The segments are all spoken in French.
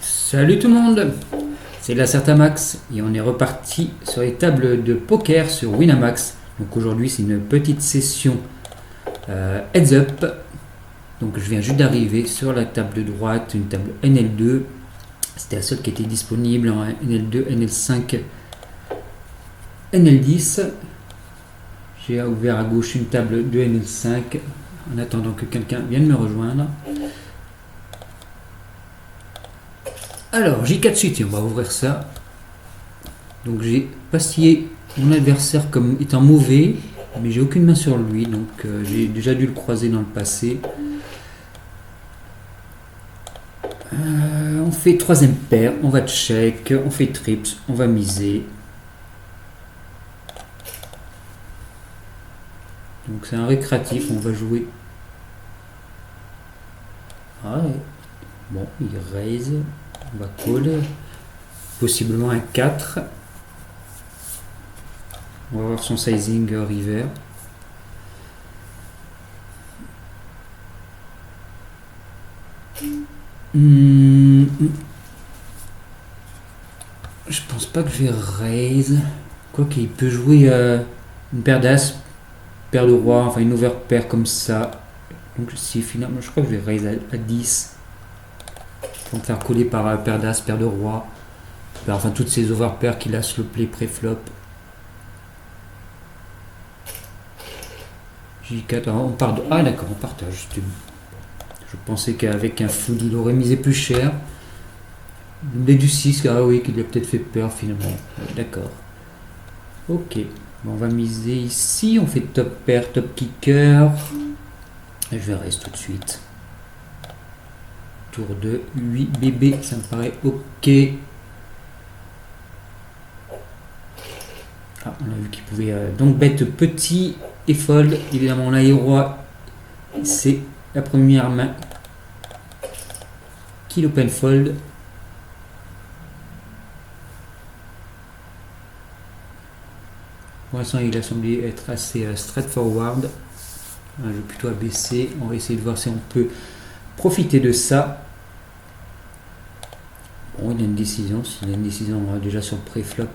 Salut tout le monde, c'est la Certamax et on est reparti sur les tables de poker sur Winamax. Donc aujourd'hui c'est une petite session heads up. Donc je viens juste d'arriver sur la table de droite, une table NL2. C'était la seule qui était disponible en NL2, NL5, NL10. J'ai ouvert à gauche une table de NL5 en attendant que quelqu'un vienne me rejoindre. Alors, J4 suite, et on va ouvrir ça. Donc j'ai pastillé mon adversaire comme étant mauvais, mais j'ai aucune main sur lui, donc j'ai déjà dû le croiser dans le passé. On fait troisième paire, on va check, on fait trips, on va miser. Donc c'est un récréatif, on va jouer. Ah ouais. Bon, il raise, on va call, possiblement un 4. On va voir son sizing river. Je pense pas que je vais raise. Quoi qu'il peut jouer une paire d'as, paire de roi, enfin une overpair comme ça. Donc si finalement, je crois que je vais raise à 10. Pour me faire coller par paire d'as, paire de roi. Enfin toutes ces overpairs qu'il a sur le play pré-flop. J4, on part de... Ah d'accord, on partage. Je pensais qu'avec un food il aurait misé plus cher. Le du 6, ah oui, qu'il a peut-être fait peur finalement. D'accord. Ok. On va miser ici. On fait top pair, top kicker. Et je vais rester tout de suite. Tour de 8 bébé, ça me paraît ok. Ah, on a vu qu'il pouvait donc bet petit et fold. Évidemment, là, les rois, c'est la première main qu'il open fold. Pour l'instant, il a semblé être assez straightforward. Je vais plutôt abaisser. On va essayer de voir si on peut profiter de ça. Bon, il a une décision. S'il a une décision déjà sur le pré-flop,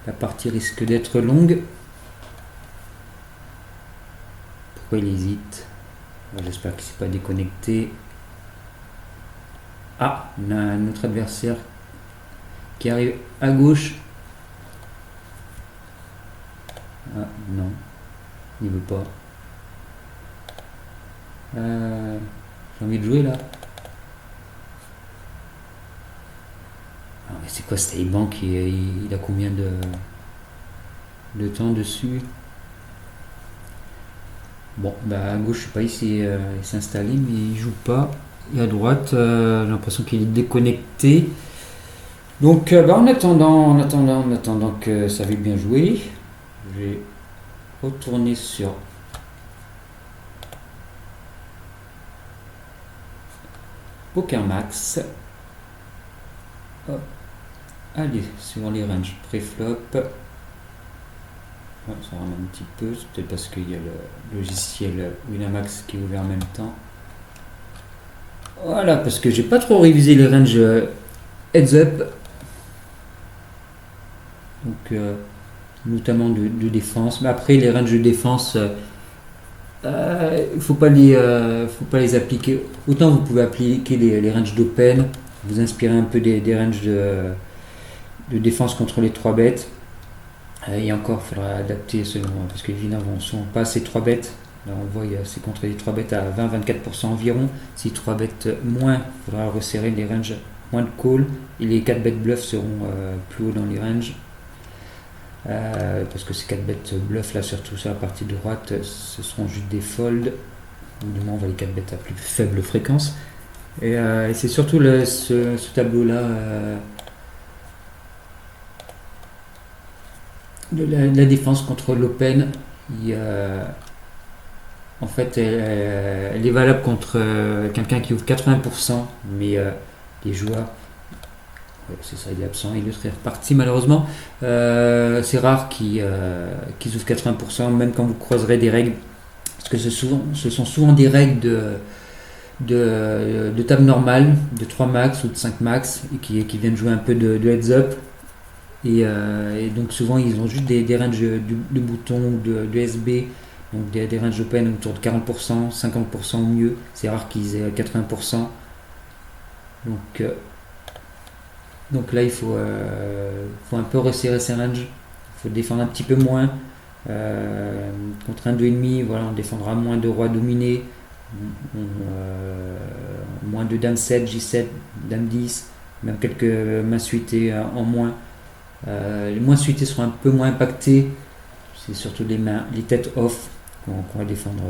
la partie risque d'être longue. Pourquoi il hésite? J'espère qu'il ne s'est pas déconnecté. Ah, on a un autre adversaire qui arrive à gauche. Ah non, il veut pas. J'ai envie de jouer là. Ah, mais c'est quoi cette bank, il a combien de temps dessus? Bon, bah à gauche, je sais pas, il s'est installé, mais il joue pas. Et à droite, j'ai l'impression qu'il est déconnecté. Donc, en attendant que ça va bien jouer, je vais retourner sur PokerMax. Hop. Allez, sur les ranges pré-flop. Oh, ça rame un petit peu, c'est peut-être parce qu'il y a le logiciel Winamax qui est ouvert en même temps. Voilà, parce que j'ai pas trop révisé les ranges heads up. Donc, notamment de défense. Mais après, les ranges de défense, il faut pas les appliquer. Autant vous pouvez appliquer les ranges d'open, vous inspirer un peu des ranges de défense contre les 3 bêtes. Et encore, il faudra adapter selon, parce que les ne sont pas ces 3 bêtes. Là, on voit c'est contre les 3 bêtes à 20-24% environ. Si 3 bêtes moins, il faudra resserrer les ranges moins de call. Et les 4 bêtes bluff seront plus haut dans les ranges. Parce que ces 4 bêtes bluff là, surtout sur la partie droite, ce seront juste des folds. Du moins, on va les 4 bêtes à plus faible fréquence. Et c'est surtout ce tableau là. De la défense contre l'open, en fait, elle est valable contre quelqu'un qui ouvre 80%, mais les joueurs, ouais, c'est ça, il est absent, il est reparti malheureusement. C'est rare qu'ils ouvrent 80%, même quand vous croiserez des règles, parce que ce sont souvent des règles de table normale, de 3 max ou de 5 max, et qui viennent jouer un peu de heads up. Et donc souvent ils ont juste des ranges de boutons ou de SB, donc des ranges open autour de 40%, 50% au mieux. C'est rare qu'ils aient 80%. Donc, euh, donc là il faut un peu resserrer ses ranges. Il faut défendre un petit peu moins. Contre un 2,5, voilà, on défendra moins de rois dominés, moins de dame 7, J7, dame 10, même quelques mains suitées en moins. Les moins suités seront un peu moins impactés. C'est surtout les mains, les têtes off qu'on va défendre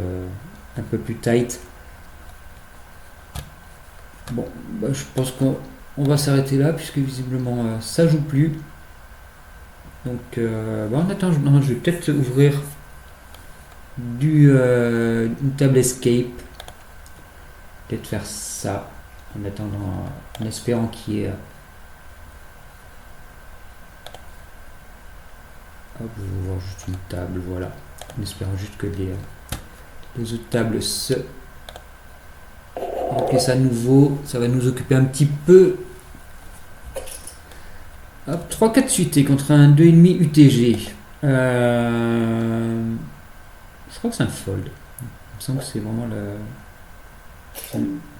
un peu plus tight. Bon, bah, je pense qu'on va s'arrêter là puisque visiblement ça joue plus. Donc bah, en attendant, je vais peut-être ouvrir une table escape. Peut-être faire ça en attendant, en espérant qu'il y ait. Hop, je vais voir juste une table, voilà. En espérant juste que les autres tables se remplissent à nouveau. Ça va nous occuper un petit peu. Hop, 3-4 suités contre un 2,5 UTG. Je crois que c'est un fold. Il me semble que c'est vraiment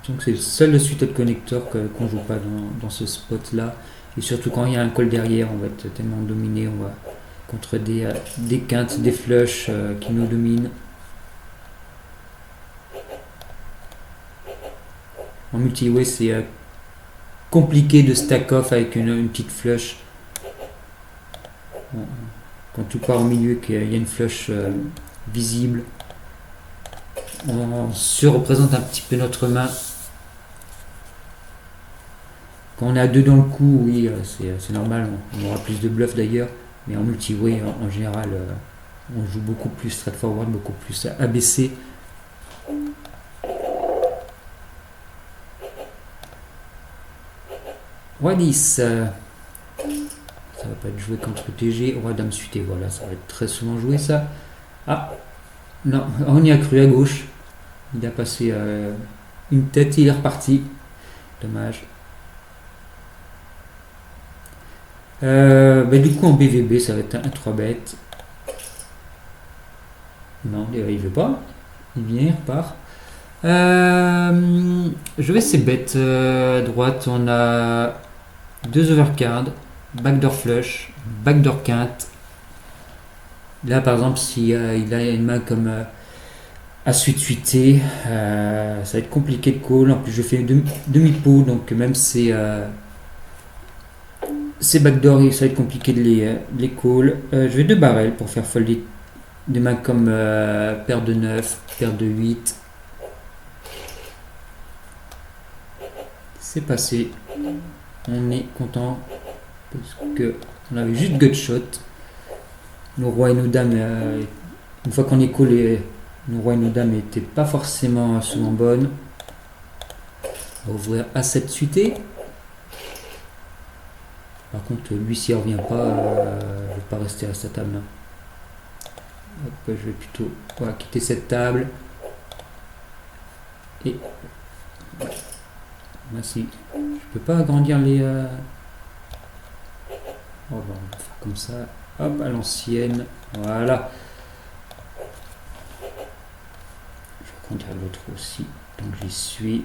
c'est le seul suite de connecteur qu'on joue pas dans ce spot là. Et surtout quand il y a un call derrière, on va être tellement dominé, on va contre des quintes, des flushs qui nous dominent. En multi-way, c'est compliqué de stack off avec une petite flush. Quand tu pars au milieu, qu'il y a une flush visible, on surreprésente un petit peu notre main. Quand on est à 2 dans le coup, oui, c'est normal, on aura plus de bluff d'ailleurs, mais en multi-way, en général, on joue beaucoup plus straightforward, beaucoup plus ABC. Roi 10, ça va pas être joué contre TG. Roi dame suité, voilà, ça va être très souvent joué ça. Ah, non, on y a cru à gauche. Il a passé une tête et il est reparti. Dommage. Du coup en BVB ça va être un 3 bêtes. Non, il veut pas. Il vient, il repart. Je vais ces bêtes à droite. On a 2 overcards, backdoor flush, backdoor quinte. Là par exemple si il a une main comme à suité, ça va être compliqué de call. En plus je fais demi-pot, donc même ces backdoor, ça va être compliqué de les call. Je vais 2 barrels pour faire folder des mains comme paire de 9, paire de 8. C'est passé. On est content parce que on avait juste gutshot. Nos rois et nos dames, une fois qu'on est collé, nos rois et nos dames n'étaient pas forcément souvent bonnes. On va ouvrir à 7 suité. Par contre, lui, s'il ne revient pas, il ne va pas rester à sa table. Hop, je vais plutôt quitter cette table. Et voici. Je peux pas agrandir les. On va faire comme ça. Hop, à l'ancienne. Voilà. Je vais agrandir l'autre aussi. Donc j'y suis.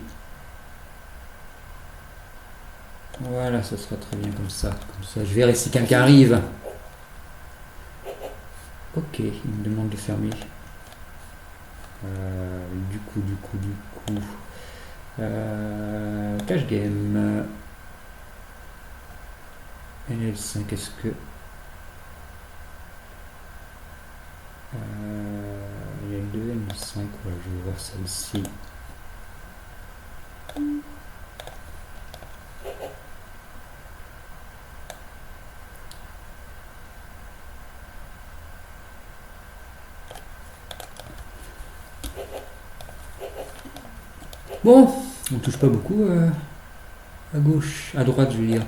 Voilà, ça sera très bien comme ça. Comme ça, je verrai si quelqu'un arrive. Ok, il me demande de fermer. Du coup. Cash game. NL5, est-ce que. NL2, NL5, voilà, je vais voir celle-ci. Bon, on touche pas beaucoup à gauche, à droite je veux dire.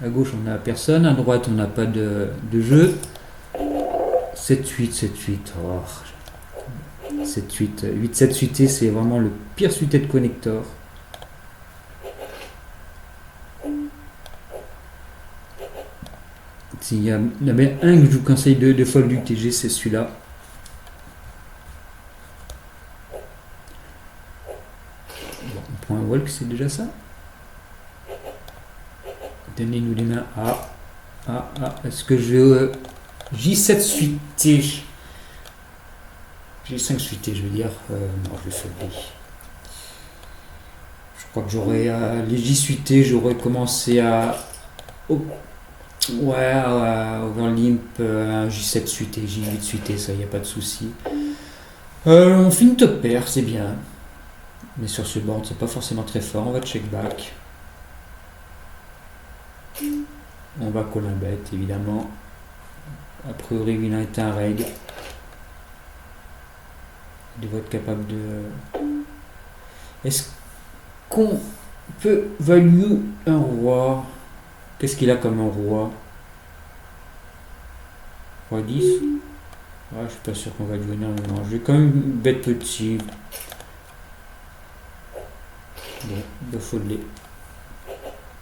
À gauche on n'a personne, à droite on n'a pas de jeu. 7-8, 7-8. Oh, 7-8, 8-7 suité, c'est vraiment le pire suité de connector. S'il y en a bien un que je vous conseille de fold UTG, c'est celui-là. Bon, on prend un walk, c'est déjà ça. Donnez-nous les mains. Est-ce que je... J7 suité. J5 suité, je veux dire. Non, je vais folder. Je crois que j'aurais... les J suité, j'aurais commencé à... overlimp, un J7 suité, J8 suité, ça, il n'y a pas de souci. On fait une top pair, c'est bien. Mais sur ce board, c'est pas forcément très fort. On va check back. On va call un bet, évidemment. A priori, vilain est un reg. Il doit être capable de... Est-ce qu'on peut value un roi? Qu'est-ce qu'il a comme un roi? Roi 10? Ouais, je suis pas sûr qu'on va lui donner un... Non, je vais quand même bet petit. Bon, il doit folder.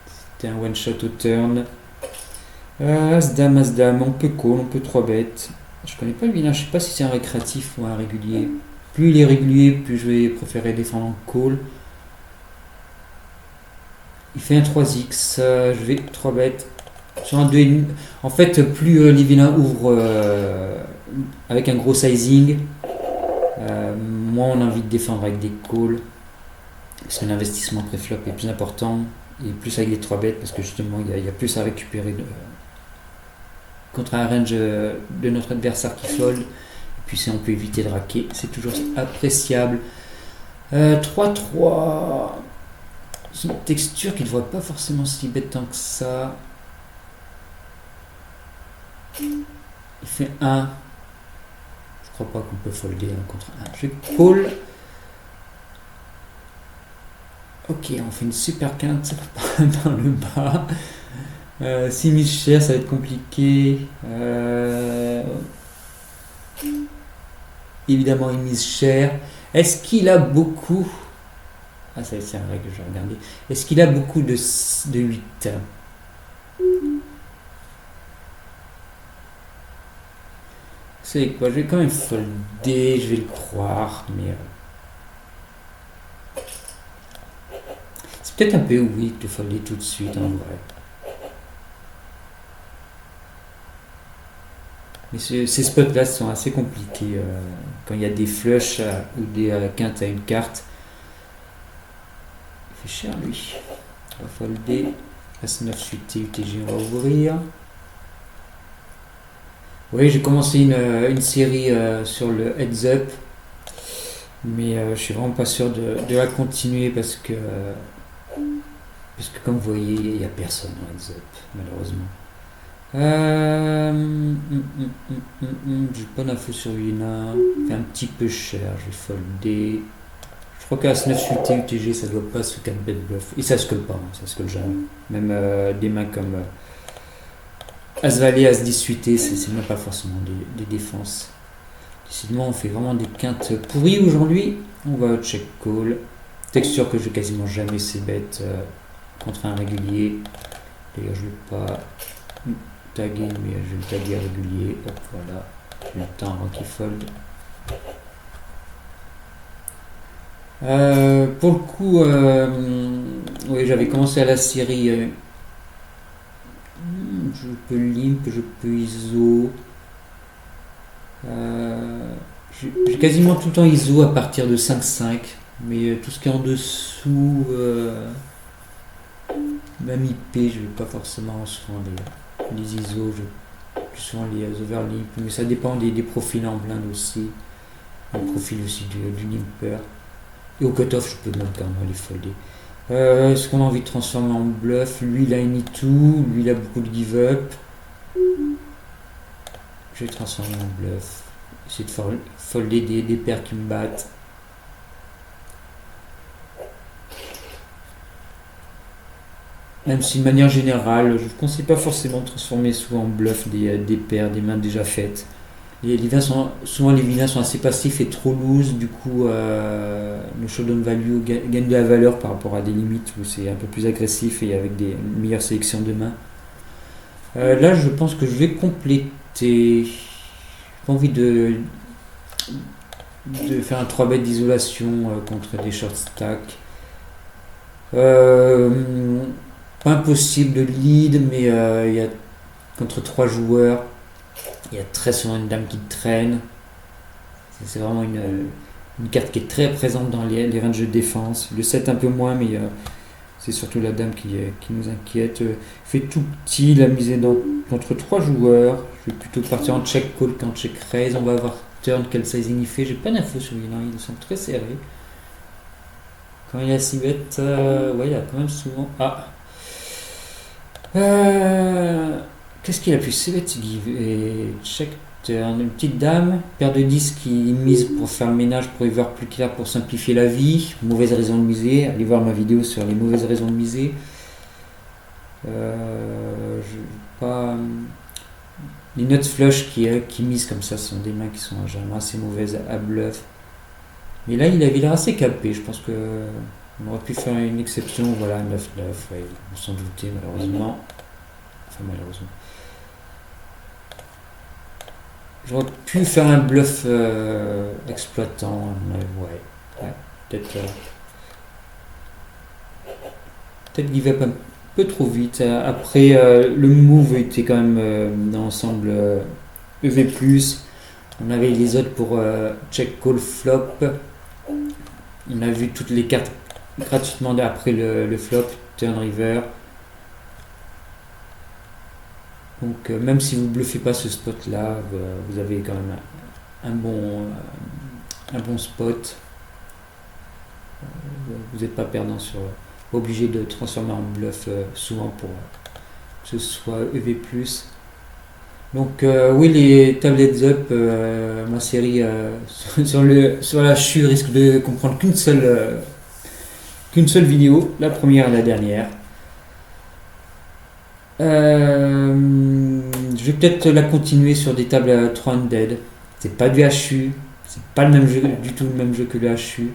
C'était un one shot au turn. As-dame, on peut call, on peut 3 bêtes. Je connais pas le vilain, je sais pas si c'est un récréatif ou un régulier. Plus il est régulier, plus je vais préférer défendre en call. Il fait un 3x, je vais 3 bêtes. Sur un 2,5. En fait, plus les vilains ouvrent avec un gros sizing, moins on a envie de défendre avec des calls. Parce que l'investissement préflop est plus important. Et plus avec les 3 bêtes, parce que justement, il y a plus à récupérer contre un range de notre adversaire qui fold. Et puis si on peut éviter de raquer, c'est toujours appréciable. 3-3. C'est une texture qui ne devrait pas forcément si bête tant que ça. Il fait 1. Je crois pas qu'on peut folder 1 contre 1. Je call. Ok, on fait une super quinte dans le bas. 6000 cher, ça va être compliqué. Évidemment, il mise cher. Est-ce qu'il a beaucoup... Ah, ça c'est un vrai que je vais regarder. Est-ce qu'il a beaucoup de 8? C'est quoi? Je vais quand même folder, je vais le croire, mais... C'est peut-être un peu weak de folder tout de suite, en vrai. Mais ces spots-là sont assez compliqués quand il y a des flushs ou des quintes à une carte. Il fait cher, lui. On va folder. As-9 suité, UTG, on va ouvrir. Oui, j'ai commencé une série sur le heads up. Mais je suis vraiment pas sûr de la continuer parce que comme vous voyez, il n'y a personne en heads up, malheureusement. J'ai pas d'infos sur Lina. Fait un petit peu cher, je vais folder. Je crois qu'à 9 suité UTG, ça doit pas se 4 bet bluff. Et ça se colle pas, ça se colle jamais. Même des mains comme As valet, As 10 suité, c'est même pas forcément des défenses. Décidément, on fait vraiment des quintes pourries aujourd'hui. On va check call. Texture que je vais quasiment jamais ces bêtes contre un régulier. D'ailleurs, je vais pas taguer, mais je vais le taguer régulier. Hop, voilà. J'ai le temps avant qu'il fold. Pour le coup, oui, j'avais commencé à la série. Je peux limp, je peux ISO. J'ai quasiment tout le temps ISO à partir de 5-5, mais tout ce qui est en dessous, même IP, je vais pas forcément souvent les ISO, plus souvent les overlimp, mais ça dépend des profils en blind aussi, le profil aussi du limper. Et au cutoff, je peux même carrément les folder. Est-ce qu'on a envie de transformer en bluff? Lui, il a any two, lui, il a beaucoup de give up. Je vais transformer en bluff. Essayer de folder des paires qui me battent. Même si de manière générale, je ne conseille pas forcément de transformer souvent en bluff des paires, des mains déjà faites. Souvent les vilains sont assez passifs et trop loose, du coup le showdown value gagne de la valeur par rapport à des limites où c'est un peu plus agressif et avec une meilleure sélection de mains. Là, je pense que je vais compléter. J'ai pas envie de faire un 3 bêtes d'isolation contre des short stacks. Pas impossible de lead, mais il y a contre 3 joueurs, il y a très souvent une dame qui traîne. C'est vraiment une carte qui est très présente dans les ranges de défense. Le 7 un peu moins, mais c'est surtout la dame qui nous inquiète. Fait tout petit, la mise est contre 3 joueurs. Je vais plutôt partir en check call qu'en check raise. On va voir turn, quel sizing il fait. J'ai pas d'infos sur lui, il semble très serré. Quand il a 6 bêtes, ouais, il a quand même souvent. Ah! Qu'est-ce qu'il a pu 6 bêtes give et check turn. Une petite dame, paire de 10 qui mise pour faire le ménage, pour y voir plus clair, pour simplifier la vie. Mauvaise raison de miser. Allez voir ma vidéo sur les mauvaises raisons de miser. Pas. Les nuts flush qui misent comme ça sont des mains qui sont généralement assez mauvaises à bluff. Mais là, il avait l'air assez capé. Je pense que on aurait pu faire une exception. Voilà, 9-9. Ouais, on s'en doutait malheureusement. Enfin, malheureusement. J'aurais pu faire un bluff exploitant. Mais ouais. Peut-être give up un peu trop vite. Après, le move était quand même dans l'ensemble EV+. On avait les autres pour check call flop. On a vu toutes les cartes gratuitement après le flop, turn river. Donc même si vous bluffez pas ce spot là, vous avez quand même un bon spot. Vous n'êtes pas perdant obligé de transformer en bluff souvent pour que ce soit EV+. Donc oui, les tablettes up, ma série sur la CHU risque de comprendre qu'une seule vidéo, la première et la dernière. Je vais peut-être la continuer sur des tables à 3 undead. C'est pas du HU, c'est pas le même jeu, du tout le même jeu que le HU.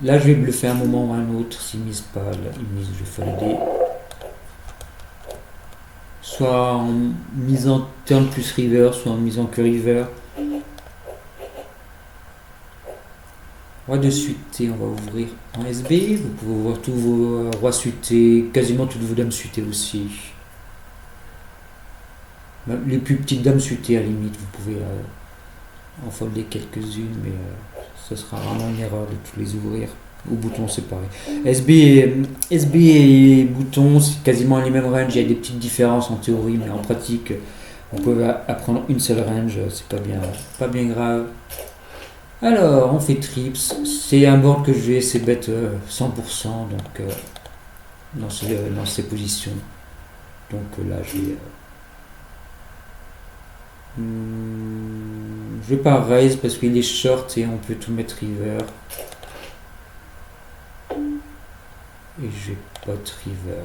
Là, je vais bluffer un moment ou un autre. S'il mise pas, là, il mise, je vais folder. Soit en misant turn plus river, soit en misant que river. Roi de suité, on va ouvrir en SB. Vous pouvez voir tous vos rois suités, quasiment toutes vos dames suitées aussi. Même les plus petites dames suitées, à la limite, vous pouvez en folder quelques-unes, mais ce sera vraiment une erreur de tous les ouvrir. Au bouton séparé. SB et bouton, c'est quasiment les mêmes ranges. Il y a des petites différences en théorie, mais en pratique, on peut apprendre une seule range. C'est pas bien grave. Alors, on fait trips. C'est un board que je vais essayer de bet 100%, donc dans ces positions. Donc là, je vais pas raise parce qu'il est short et on peut tout mettre river. Et je vais pot river.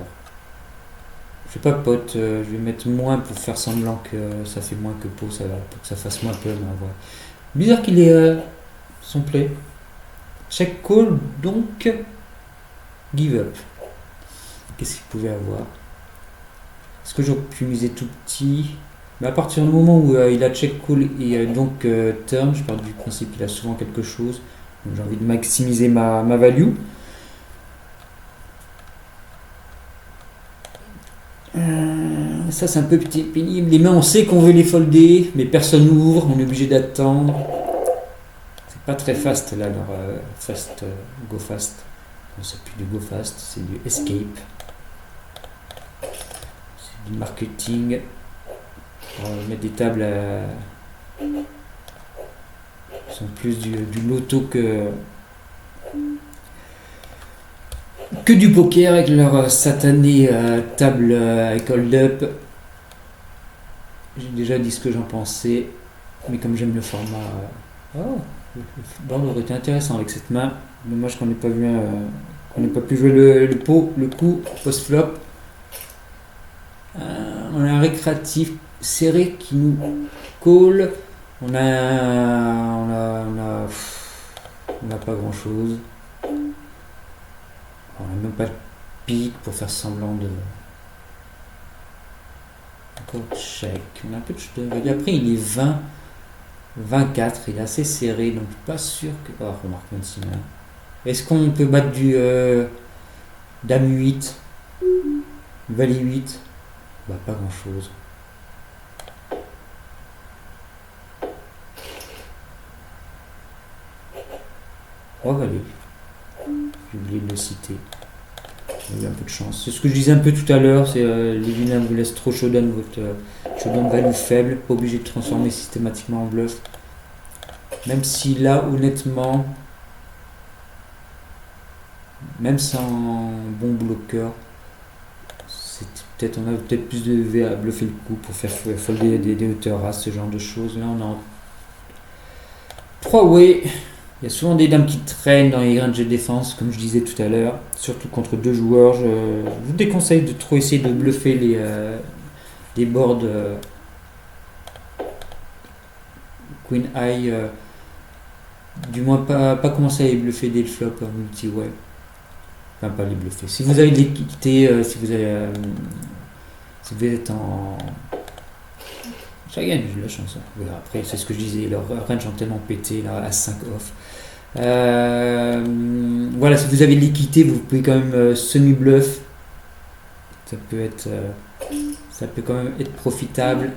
Je vais pas pot, je vais mettre moins pour faire semblant que ça fait moins que pot, pour que ça fasse moins peur. Bizarre qu'il ait son play. Check call, donc give up. Qu'est-ce qu'il pouvait avoir? Est-ce que j'aurais pu miser tout petit? Mais à partir du moment où il a check call et donc turn, je pars du principe qu'il a souvent quelque chose. Donc j'ai envie de maximiser ma value. Ça c'est un peu pénible. Les mains, on sait qu'on veut les folder, mais personne n'ouvre, on est obligé d'attendre. C'est pas très fast là, leur fast, go fast. Non, c'est plus du go fast, c'est du escape. C'est du marketing. On va mettre des tables qui sont plus du loto que du poker avec leur satanée table avec hold up. J'ai déjà dit ce que j'en pensais, mais comme j'aime le format, le board aurait été intéressant avec cette main. Dommage qu'on n'ait pas vu, qu'on n'ait pas pu jouer le coup post flop. On a un récréatif serré qui nous call. On a pas grand chose. On n'a même pas de pique pour faire semblant Encore check. On a un peu de showdown value. Après, il est 20, 24. Il est assez serré, donc je suis pas sûr que. Oh, remarque 26 mains. Est-ce qu'on peut battre du Dame 8, Valet 8? Bah, pas grand chose. Oh, Valet. J'ai oublié de le citer. J'ai eu un peu de chance. C'est ce que je disais un peu tout à l'heure, c'est les vilains vous laissent trop showdown, votre showdown value faible, pas obligé de transformer systématiquement en bluff. Même si là, honnêtement, même sans bon bloqueur, on a peut-être plus de V à bluffer le coup pour faire folder des hauteurs à ce genre de choses. Là, on a 3 way. Il y a souvent des dames qui traînent dans les ranges de défense, comme je disais tout à l'heure, surtout contre 2 joueurs. Je vous déconseille de trop essayer de bluffer les boards Queen High. Du moins, pas commencer à les bluffer dès le flop en multi-way. Enfin, pas les bluffer. Si vous avez de l'équité, si vous êtes en. Ça gagne, j'ai de la chance. Voilà, après, c'est ce que je disais, leur range ont tellement pété, là, à 5 off. Voilà, si vous avez de l'équité, vous pouvez quand même semi-bluff. Ça peut quand même être profitable.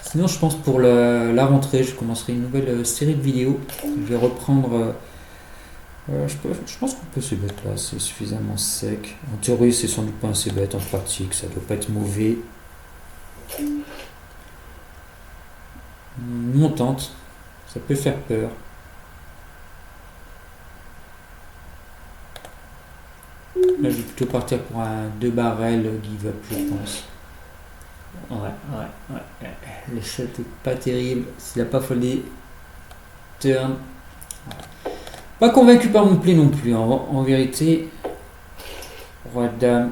Sinon, je pense pour la rentrée, je commencerai une nouvelle série de vidéos. Je vais reprendre. Je pense qu'on peut se mettre là, c'est suffisamment sec. En théorie, c'est sans doute pas assez bête. En pratique, ça doit pas être mauvais. Montante, ça peut faire peur. Là, je vais plutôt partir pour un 2 barrels give up, je pense. Ouais. Le shot est pas terrible. S'il n'a pas foldé turn. Pas convaincu par mon play non plus. En vérité, roi dame.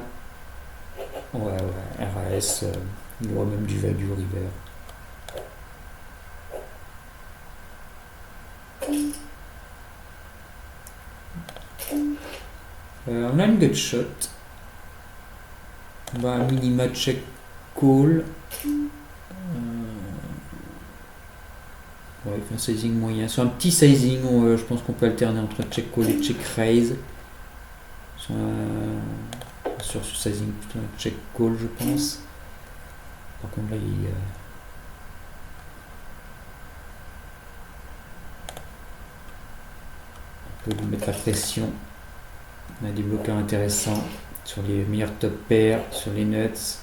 Ouais, RAS. Il aura même du value river. On a une gut shot. On va un minima check call. Ouais, il fait un sizing moyen. Sur un petit sizing, je pense qu'on peut alterner entre check call et check raise. Sur ce sizing, plutôt un check call, je pense. Par contre, là, on peut lui mettre la pression. On a des bloqueurs intéressants sur les meilleurs top pairs, sur les nuts.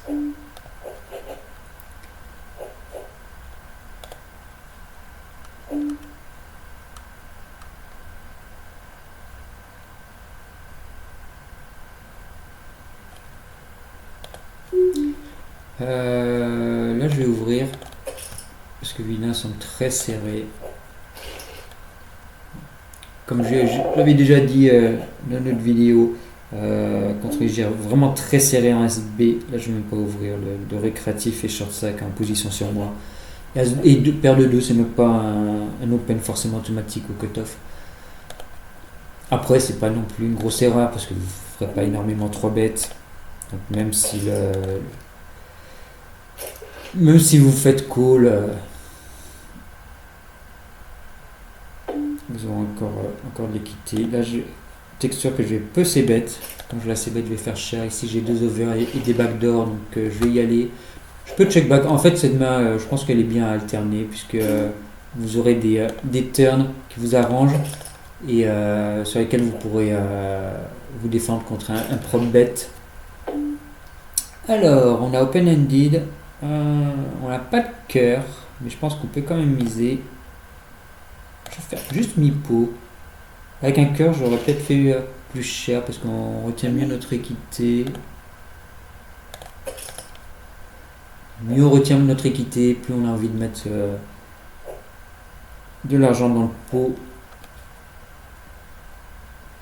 Là, je vais ouvrir parce que vilain semble très serré. Comme j'avais déjà dit dans notre vidéo, contre les gère vraiment très serré en SB. Là, je ne vais même pas ouvrir le récréatif et short sack en position sur moi. Et paire de 2, c'est même pas un open forcément automatique au cutoff. Après, c'est pas non plus une grosse erreur parce que vous ne ferez pas énormément 3 bêtes. Donc, même si vous faites call, vous aurez encore de l'équité. Là, texture que je vais peu ces bêtes. Quand je la ces bêtes, je vais faire cher. Ici, j'ai 2 over et des backdoors, donc je vais y aller. Je peux check back. En fait, cette main, je pense qu'elle est bien à alterner puisque vous aurez des turns qui vous arrangent et sur lesquels vous pourrez vous défendre contre un prop bet. Alors, on a open-ended. On n'a pas de cœur, mais je pense qu'on peut quand même miser. Je vais faire juste mi-pot. Avec un cœur, j'aurais peut-être fait plus cher parce qu'on retient mieux notre équité. Mieux on retient notre équité, plus on a envie de mettre de l'argent dans le pot.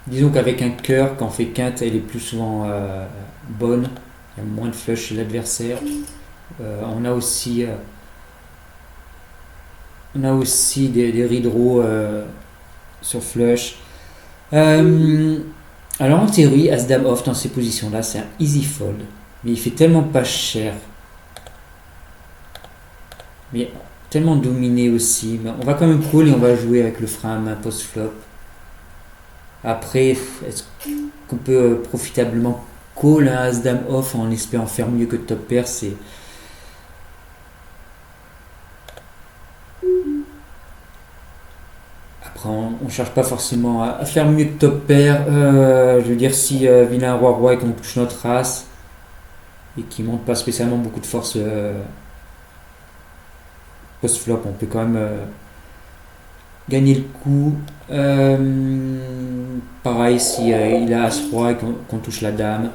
Disons qu'avec un cœur, quand on fait quinte, elle est plus souvent bonne. Il y a moins de flush chez l'adversaire. On a aussi des redraws sur flush. Alors en théorie, As-Dame off dans ces positions-là, c'est un easy fold. Mais il fait tellement pas cher. Mais tellement dominé aussi. Mais on va quand même call et on va jouer avec le frein à main post-flop. Après, est-ce qu'on peut profitablement call un As-Dame off en espérant faire mieux que top pair? C'est... Après, on ne cherche pas forcément à faire mieux que top pair. Je veux dire, si vilain roi-roi et qu'on touche notre race et qui montre pas spécialement beaucoup de force post-flop, on peut quand même gagner le coup. Pareil, si il a As-Roi et qu'on touche la dame.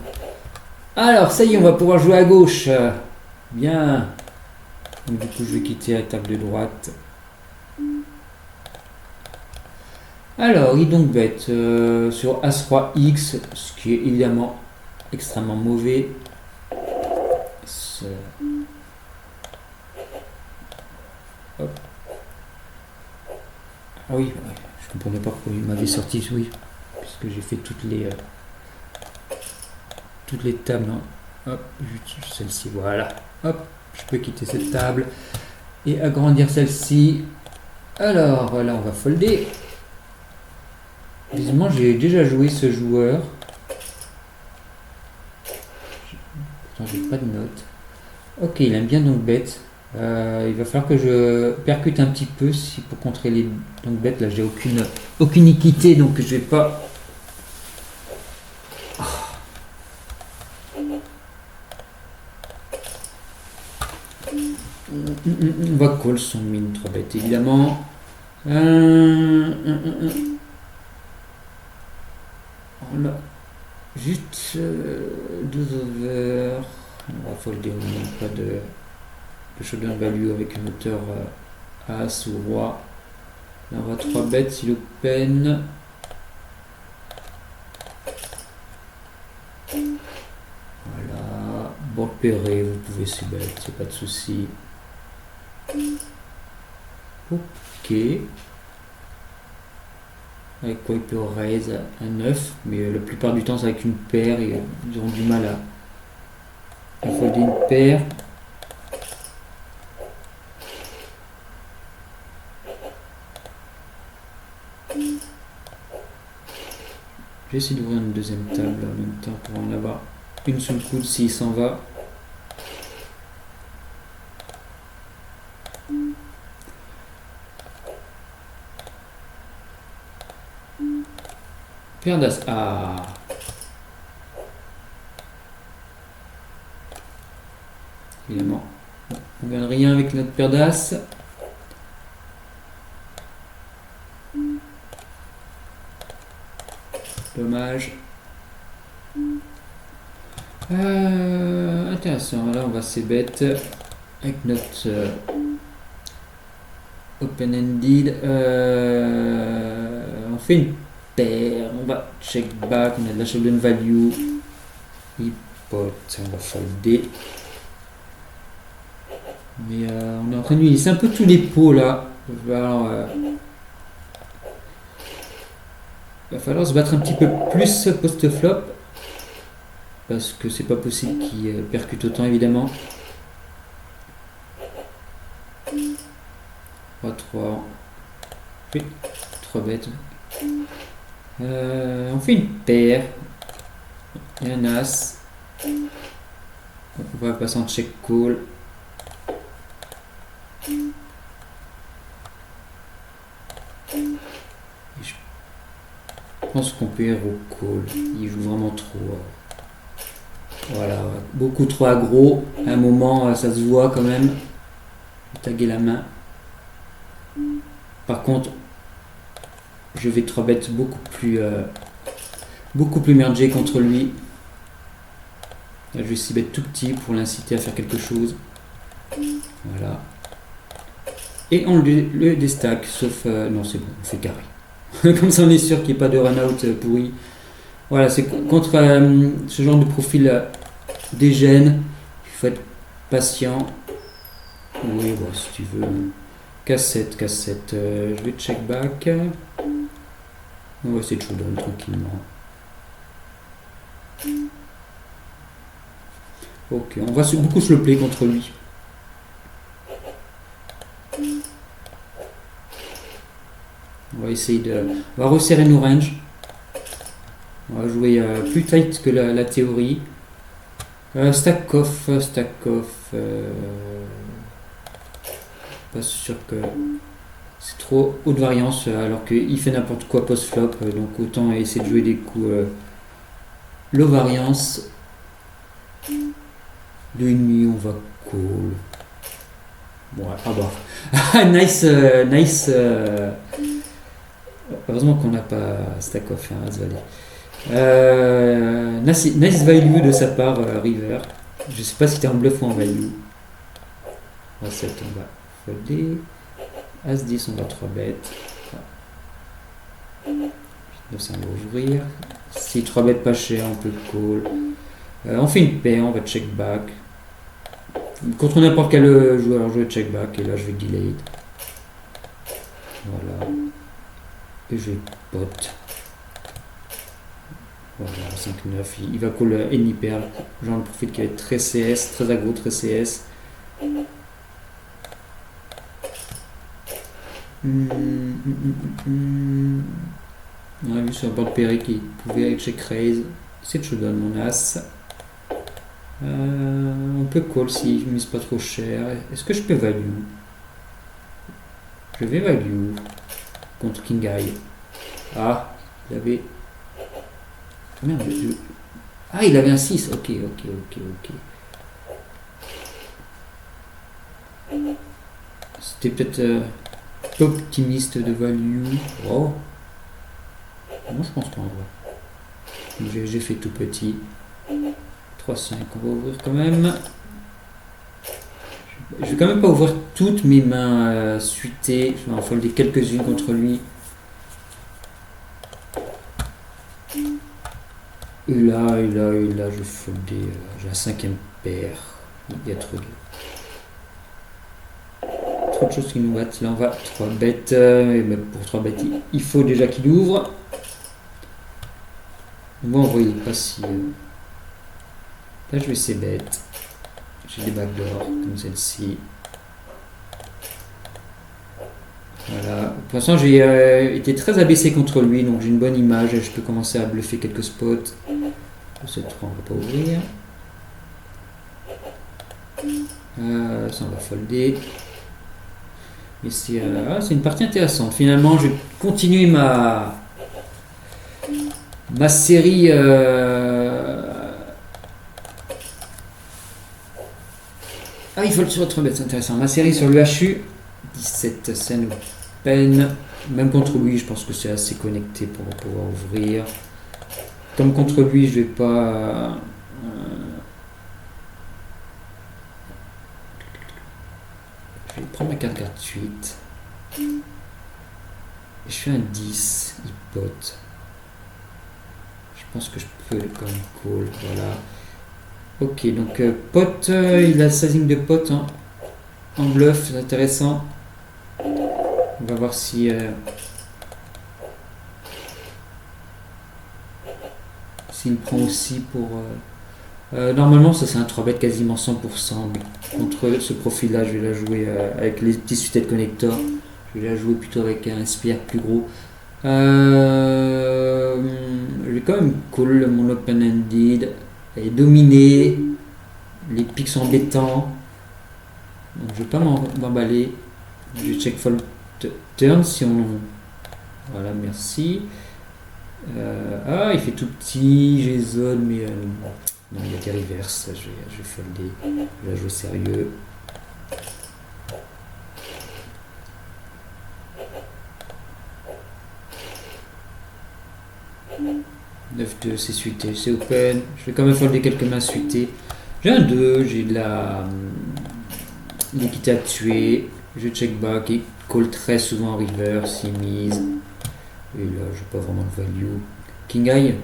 Alors, ça y est, on va pouvoir jouer à gauche. Bien. Donc, du coup, je vais quitter la table de droite. Alors, il donc bête sur As-Roi X, ce qui est évidemment extrêmement mauvais. Hop. Ah oui, ouais, je comprenais pas pourquoi il m'avait sorti, oui, puisque j'ai fait toutes les tables. Hop, celle-ci, voilà. Hop, je peux quitter cette table et agrandir celle-ci. Alors, là, on va folder. Visiblement, j'ai déjà joué ce joueur. Pourtant, j'ai pas de notes. Ok, il aime bien donc bête. Il va falloir que je percute un petit peu si pour contrer les donc bêtes. Là, j'ai aucune équité, donc je vais pas. On va call son mine 3 bêtes évidemment. On a juste 2 over. On va folder, on n'a pas de showdown value avec une hauteur As ou Roi. Là, on va 3 bêtes s'il open. Voilà. Bon repéré, vous pouvez se bet, c'est pas de souci. Ok. Avec quoi il peut raise un 9, mais la plupart du temps c'est avec une paire et ils ont du mal à folder une paire. Je vais essayer d'ouvrir une deuxième table en même temps pour en avoir une sous le coude s'il s'en va. Paire d'As. Ah. Évidemment. On gagne rien avec notre paire d'As. Dommage. Intéressant. Là, on va s'ébête avec notre open-ended. On fait une paire. On va check back. On a de la showdown value. Il pot. On va folder. Mais on est en train de lui laisser un peu tous les pots là. Alors, va falloir se battre un petit peu plus post-flop. Parce que c'est pas possible qu'il percute autant évidemment. 3, 3 bêtes. On fait une paire. Et un As. On va passer en check call. Je pense qu'on peut hero call. Il joue vraiment trop. Voilà, beaucoup trop aggro. À un moment, ça se voit quand même. Taguer la main. Par contre, je vais 3 bêtes beaucoup plus mergé contre lui. Là, je vais 6 bêtes tout petit pour l'inciter à faire quelque chose. Voilà. Et on le déstack, sauf... non, c'est bon, on fait carré. Comme ça, on est sûr qu'il n'y ait pas de run-out pourri. Voilà, c'est contre ce genre de profil dégène. Il faut être patient. Oui, bon, si tu veux. Cassette. Je vais check back. On va essayer de showdown tranquillement. Ok, on va beaucoup se le play contre lui. On va essayer de... On va resserrer nos ranges. On va jouer plus tight que la théorie. Stack off. Pas sûr que c'est trop haute variance alors qu'il fait n'importe quoi post-flop. Donc autant essayer de jouer des coups low variance. 2,5, on va call. Bon, ah bah. nice. Heureusement qu'on n'a pas stack off, hein, nice value de sa part, River. Je sais pas si t'es en bluff ou en value. A7, on va folder. As-10, on va 3 bêtes. 900, on va ouvrir. Si 3 bêtes pas cher, on peut call. On fait une paire, on va check back. Contre n'importe quel joueur, je vais check back. Et là, je vais delay. Voilà. Et je vais pot. Voilà, 5-9. Il va call any pair. J'en profite qu'il va être très CS, très aggro, très CS. On a vu sur le board pairé qu'il pouvait avec check raise. C'est je donne mon as. On peut call si je mise pas trop cher. Est-ce que je peux value? Je vais value contre King Eye. Ah, il avait. Merde, ah, il avait un 6. Ok. C'était peut-être optimiste de value. Oh. Non, je pense pas en vrai. J'ai fait tout petit. 3-5, on va ouvrir quand même. Je vais quand même pas ouvrir toutes mes mains suitées. Je vais en folder quelques-unes contre lui. Et là, je vais folder. J'ai un 5e paire. Il y a trop de choses qui nous battent. Là, on va 3 bêtes. Et même pour 3 bêtes, il faut déjà qu'il ouvre. Bon, vous voyez pas si. Là, je vais ces bêtes. J'ai des backdoors comme celle-ci. Voilà. Pour l'instant, j'ai été très abaissé contre lui, donc j'ai une bonne image et je peux commencer à bluffer quelques spots. Cette 3, on va pas ouvrir. Ça, on va folder. Mais c'est une partie intéressante. Finalement, je vais continuer ma série. Ah, il faut le sur 3 bêtes, c'est intéressant. Ma série sur l'UHU, 17 scènes open. Même contre lui, je pense que c'est assez connecté pour pouvoir ouvrir. Comme contre lui, je vais pas. Je vais prendre ma carte gratuite. Et je fais un 10, il pote. Je pense que je peux comme call, voilà. Ok, donc pot, il a 16 lignes de pot en bluff, c'est intéressant. On va voir si... s'il prend aussi pour... normalement, ça c'est un 3 bet quasiment 100%. Mais contre ce profil-là, je vais la jouer avec les petits suited connectors. Je vais la jouer plutôt avec un spire plus gros. Je vais quand même call mon open-ended. Et dominer. Les pics sont embêtants. Donc je vais pas m'emballer. Je vais check fold turn si on... Voilà, merci. Il fait tout petit, j'ai zone, mais non, il y a des reverses. Je vais folder. Je vais jouer sérieux. « 9-2, c'est suité, c'est open. Je vais quand même folder quelques mains suitées. J'ai un 2, j'ai de l'équité à tuer. Je check back et call très souvent en river, s'il mise. Et là, je n'ai pas vraiment de value. King Eye.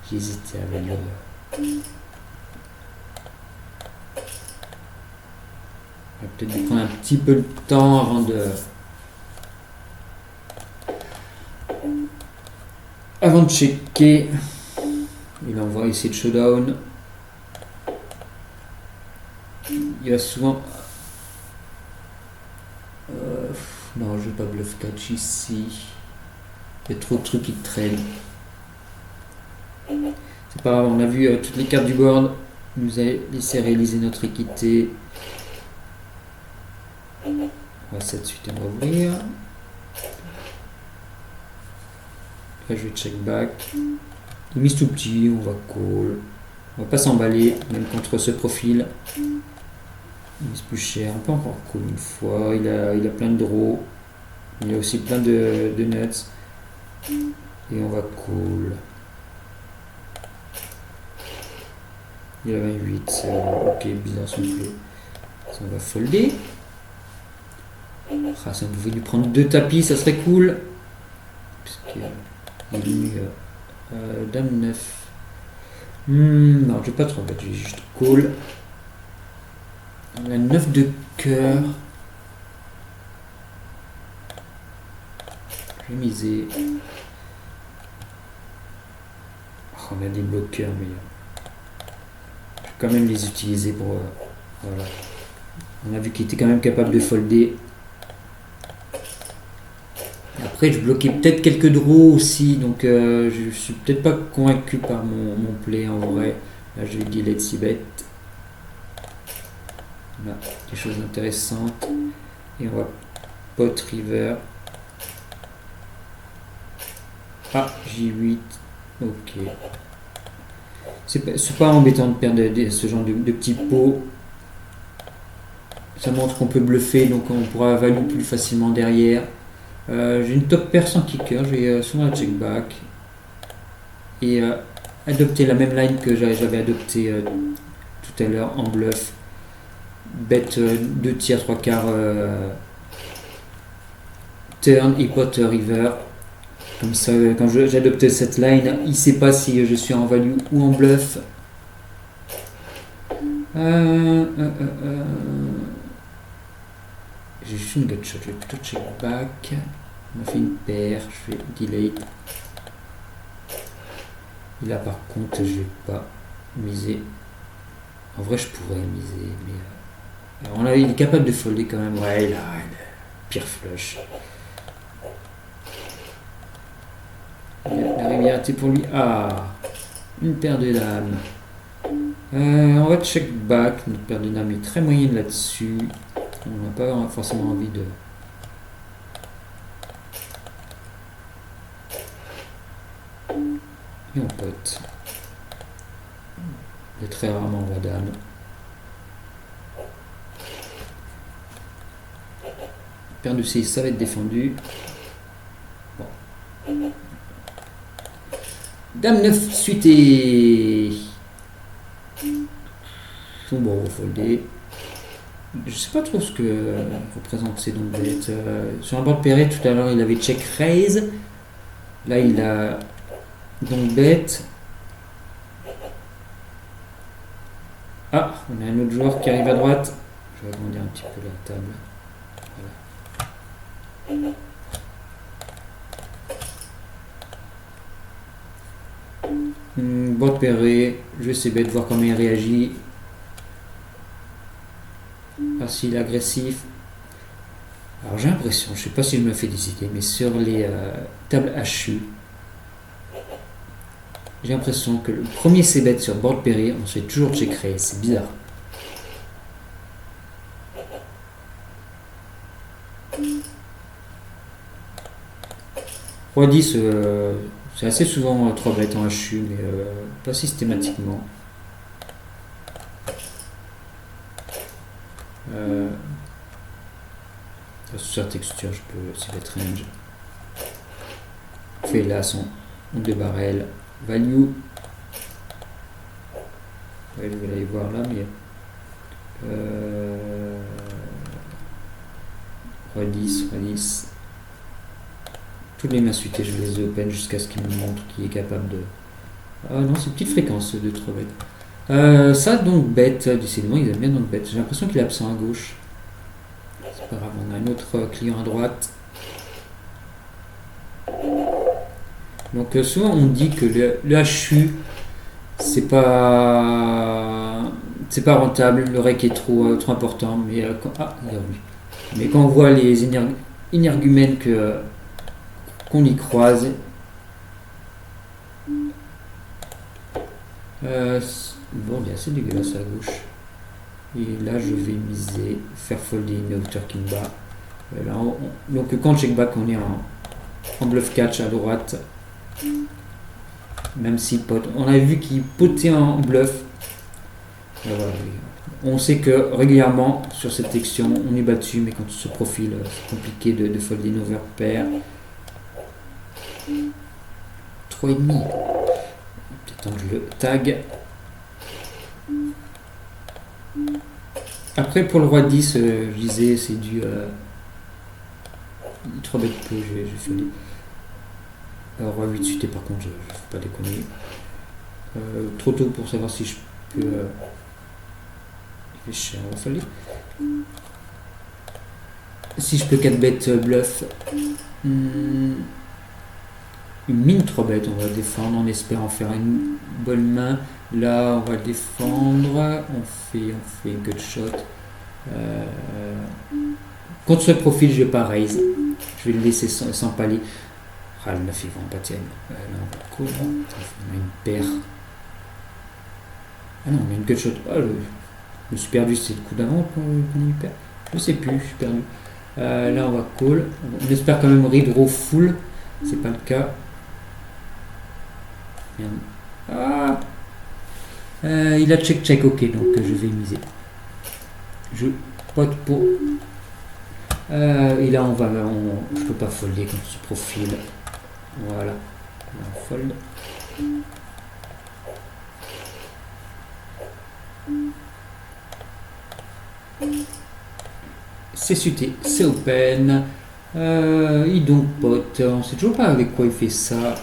J'ai hésité à value. On va peut-être prendre un petit peu de temps avant de checker. Et là on va essayer de showdown. Il y a souvent... non, je vais pas bluff catch ici. Il y a trop de trucs qui traînent. C'est pas grave, on a vu toutes les cartes du board. Il nous a laissé réaliser notre équité. On va 7 suite, on va ouvrir. Là je vais check back. Il mise tout petit, on va call. On va pas s'emballer, même contre ce profil. Il mise plus cher, on peut encore call une fois. Il a plein de draws. Il a aussi plein de nuts. Et on va call. Il a 28, ok, bizarre son play. Ça, on va folder. Ah, ça pouvait lui prendre 2 tapis, ça serait cool. Puisqu'il est mis dame 9. Non, je vais pas trop mettre, je vais juste call. On a 9 de cœur. Je vais miser. Oh, on a des bloqueurs, mais je vais quand même les utiliser pour... voilà. On a vu qu'il était quand même capable de folder. Après, je bloquais peut-être quelques draws aussi, donc je suis peut-être pas convaincu par mon play en vrai. Là, je vais dire let's bet. Voilà, des choses intéressantes. Et on va pot river. Ah, J8. Ok. C'est pas embêtant de perdre ce genre de petits pots. Ça montre qu'on peut bluffer, donc on pourra value plus facilement derrière. J'ai une top paire sans kicker, je vais souvent la check back et adopter la même line que j'avais adopté tout à l'heure en bluff. Bet 2 tiers, 3 quarts turn et pot river. Comme ça, quand j'adopte cette line, il ne sait pas si je suis en value ou en bluff. J'ai juste une gut shot, je vais plutôt check back. On a fait une paire, je fais delay. Et là par contre, je vais pas miser. En vrai, je pourrais miser, mais alors là, il est capable de folder quand même. Ouais, là, pire flush. La rivière était pour lui. Ah, une paire de dames. On va check back. Notre paire de dames est très moyenne là-dessus. On n'a pas forcément envie de... Et on pote. Et très rarement on va dame. Paire de 6, ça va être défendu. Bon. Dame 9 suité. Bon, on va folder. Je sais pas trop ce que représente ces donc bêtes. Sur un board pairé tout à l'heure il avait check raise. Là il a donc bête. Ah, on a un autre joueur qui arrive à droite. Je vais agrandir un petit peu la table. Voilà. Board pairé, je vais essayer de voir comment il réagit. S'il est agressif. Alors j'ai l'impression, je sais pas si je me fais des idées, mais sur les tables HU, j'ai l'impression que le premier c-bet sur board pairé, on se fait toujours check raise, c'est bizarre. Roi 10, c'est assez souvent 3 bêtes en HU, mais pas systématiquement. Sur sa texture, je peux aussi mettre range. Fait là son 2 barrels. Value. Ouais, vous allez voir là, mais. Roi 10, Roi 10. Toutes les mains suitées, je les open jusqu'à ce qu'il me montre qu'il est capable de. Ah non, c'est une petite fréquence de 3 bêtes. Ça, donc, bête. Décidément, ils aiment bien donc bête. J'ai l'impression qu'il est absent à gauche. C'est pas grave, on a un autre client à droite. Donc souvent on dit que le HU c'est pas rentable, le rec est trop important, mais il est revenu. Mais quand on voit les énergumènes qu'on y croise, bon, bien c'est dégueulasse à gauche. Et là, je vais miser, faire folder une hauteur qui me bat. Là, donc quand check back, on est en bluff catch à droite. Même si on a vu qu'il potait en bluff. Voilà, on sait que régulièrement sur cette section on est battu, mais quand on se profile, c'est compliqué de folder une overpair. 3,5. Peut-être que je le tag. Après pour le roi 10, je disais c'est du 3 bêtes peu, je vais folder. Roi 8 suité par contre, je ne fais pas déconner. Trop tôt pour savoir si je peux. Il fait cher, on va folder. Si je peux 4 bêtes bluff. Une mine 3 bêtes, on va défendre en espérant faire une bonne main. Là, on va défendre. On fait une gut shot. Contre ce profil, je vais pas raise. Je vais le laisser sans palier. Ah, le 9 ils vont pas tienne. Là, on va cool. On a une paire. Ah non, on a une gut shot. Ah, je me suis perdu, c'est le coup d'avant qu'on y perd. Je sais plus, je suis perdu. Là, on va call. On espère quand même redraw full. C'est pas le cas. Ah, il a check, ok, donc je vais miser. Je pote pour. Et là, je peux pas folder quand ce profil. Voilà, on fold. C'est suité, c'est open. Il donc pote, on sait toujours pas avec quoi il fait ça.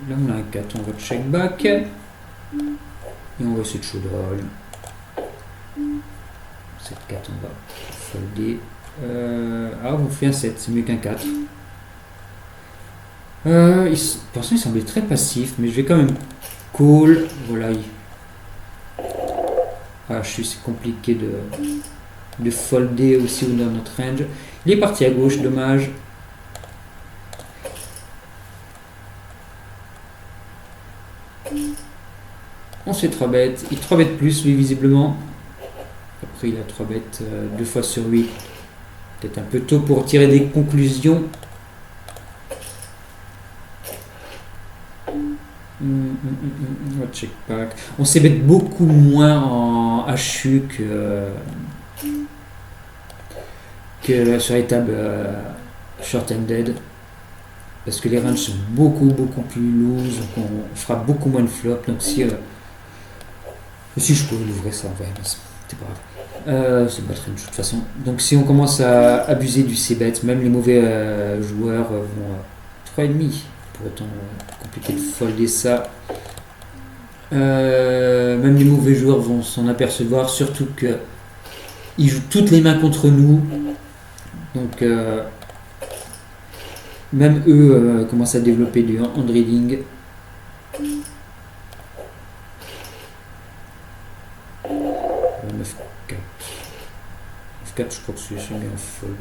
Là on a un 4, on va check back. Et on va essayer de showdown. Cette 4 on va folder. On fait un 7, c'est mieux qu'un 4. Pour ça il semblait très passif, mais je vais quand même call. Voilà. C'est compliqué de folder aussi dans notre range. Il est parti à gauche, dommage. On se fait 3 bêtes. Il 3 bêtes plus, lui, visiblement. Après, il a 3 bêtes 2 fois sur 8. Peut-être un peu tôt pour tirer des conclusions. On va check back. On s'est bête beaucoup moins en HU que sur les tables short-handed. Parce que les ranges sont beaucoup plus loose, donc on fera beaucoup moins de flop. Donc si je peux l'ouvrir ça, ouais, c'est pas grave. C'est pas très de toute façon. Donc si on commence à abuser du c-bet, même les mauvais joueurs vont 3,5. Pour autant compliqué de folder ça. Même les mauvais joueurs vont s'en apercevoir, surtout que ils jouent toutes les mains contre nous. Donc même eux commencent à développer du hand reading. 9-4, je crois que c'est bien fold.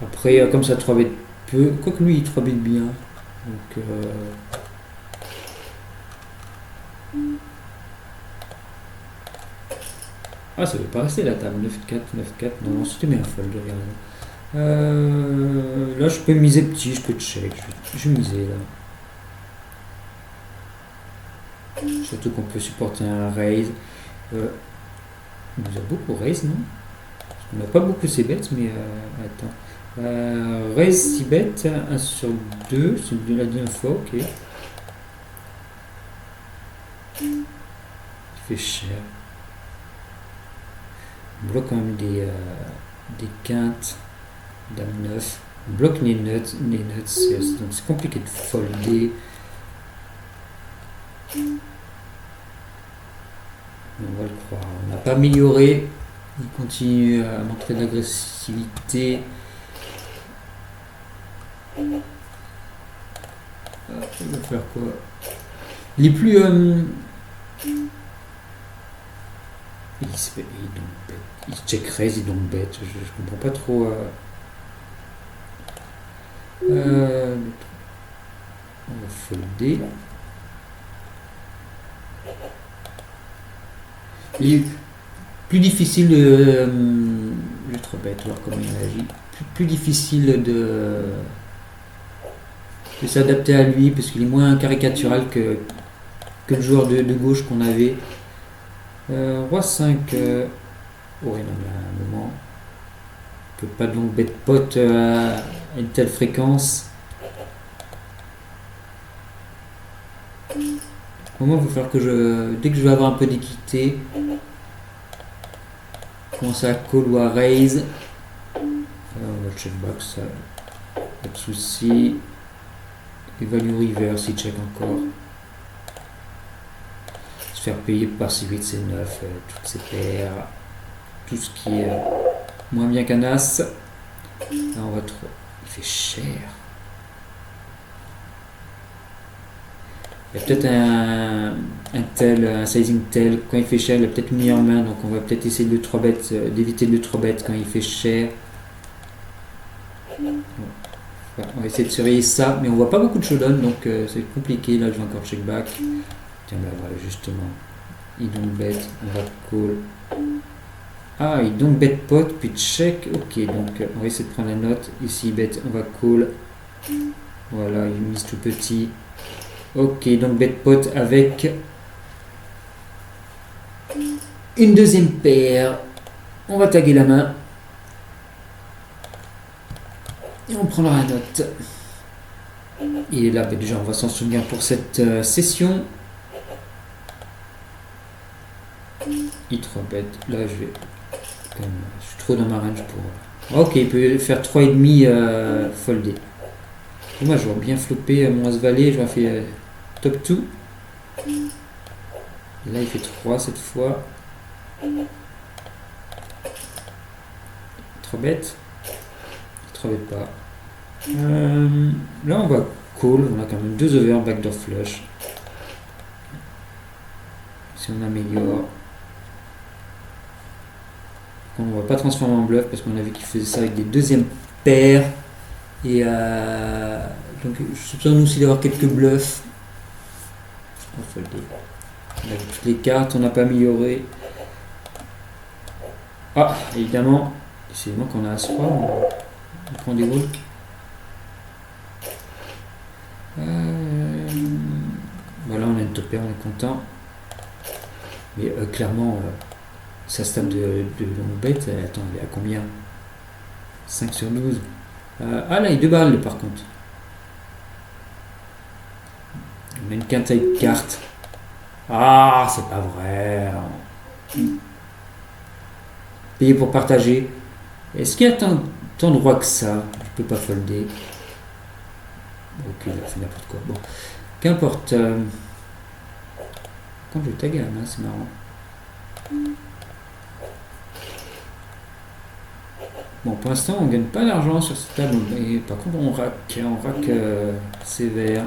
Après, comme ça, 3 bêtes peu. Quoique lui, il 3 bêtes bien. Donc, ça veut pas rester la table. 9-4, 9-4. Non, c'était bien fold, regarde. Là, je peux miser petit, je peux check. Je vais miser là. Surtout qu'on peut supporter un raise. Il nous a beaucoup raise, non? On n'a pas beaucoup ces bêtes, mais attends. Raise 6 bêtes, 1 sur 2, c'est de la dernière fois, ok. Il fait cher. On bloque quand même des quintes, dame 9. On bloque les nuts, donc c'est compliqué de folder. On va le croire. On n'a pas amélioré. Il continue à montrer de l'agressivité. Il va faire quoi? Les plus. Il check raise, il donc bête. Je comprends pas trop. On va folder. Et plus difficile de. Je vais trop bête, voir comment il réagit. Plus difficile de s'adapter à lui parce qu'il est moins caricatural que le joueur de gauche qu'on avait. Roi 5. Ouais, non, mais à un moment. On peut pas donc bet pot à une telle fréquence. Au moment, il va falloir que dès que je vais avoir un peu d'équité, commencer à call ou à raise. On va check back, ça. Pas de soucis. Et value reverse, il check encore. Se faire payer par C8, C9, toutes ces paires. Tout ce qui est moins bien qu'un as. Là, on va trop. Il fait cher. Il y a peut-être un sizing tel. Quand il fait cher, il a peut-être une meilleure main. Donc on va peut-être essayer de 3 bêtes, d'éviter le 3 bêtes quand il fait cher. Voilà, on va essayer de surveiller ça. Mais on voit pas beaucoup de showdown. Donc c'est compliqué. Là, je vais encore check back. Tiens, ben voilà, justement. Il donc bet. On va call. Ah, il donc bet pot. Puis check. Ok, donc on va essayer de prendre la note. Ici, bet. On va call. Voilà, il mise tout petit. Ok, donc bet pot avec une deuxième paire. On va taguer la main. Et on prendra la note. Il est là, ben déjà on va s'en souvenir pour cette session. Il 3 bet. Là je vais. Je suis trop dans ma range pour. Ok, il peut faire 3,5 foldé. Moi je vais bien flopper mon as valet. Je vais faire top 2. Et là il fait 3 cette fois. 3 bêtes. Il 3 bêtes pas. Là on va call. On a quand même 2 over, backdoor flush. Si on améliore. On va pas transformer en bluff parce qu'on a vu qu'il faisait ça avec des deuxièmes paires. Et donc je soupçonne aussi d'avoir quelques bluffs. On va folder. On a vu toutes les cartes, on n'a pas amélioré. Ah, évidemment, décidément qu'on a As 3, on prend des walks. Voilà, on a une top pair, on est content. Mais clairement, sa stab de longue bête, attends, elle est à combien? 5 sur 12. Ah là, il y a 2 balles par contre. On a une quinte avec carte. Ah, c'est pas vrai. Payer pour partager. Est-ce qu'il y a tant de droits que ça? Je peux pas folder. Ok, il a fait n'importe quoi. Bon, qu'importe. Quand je tag à la main, c'est marrant. Bon, pour l'instant, on gagne pas d'argent sur cette table. Et par contre, on rack sévère.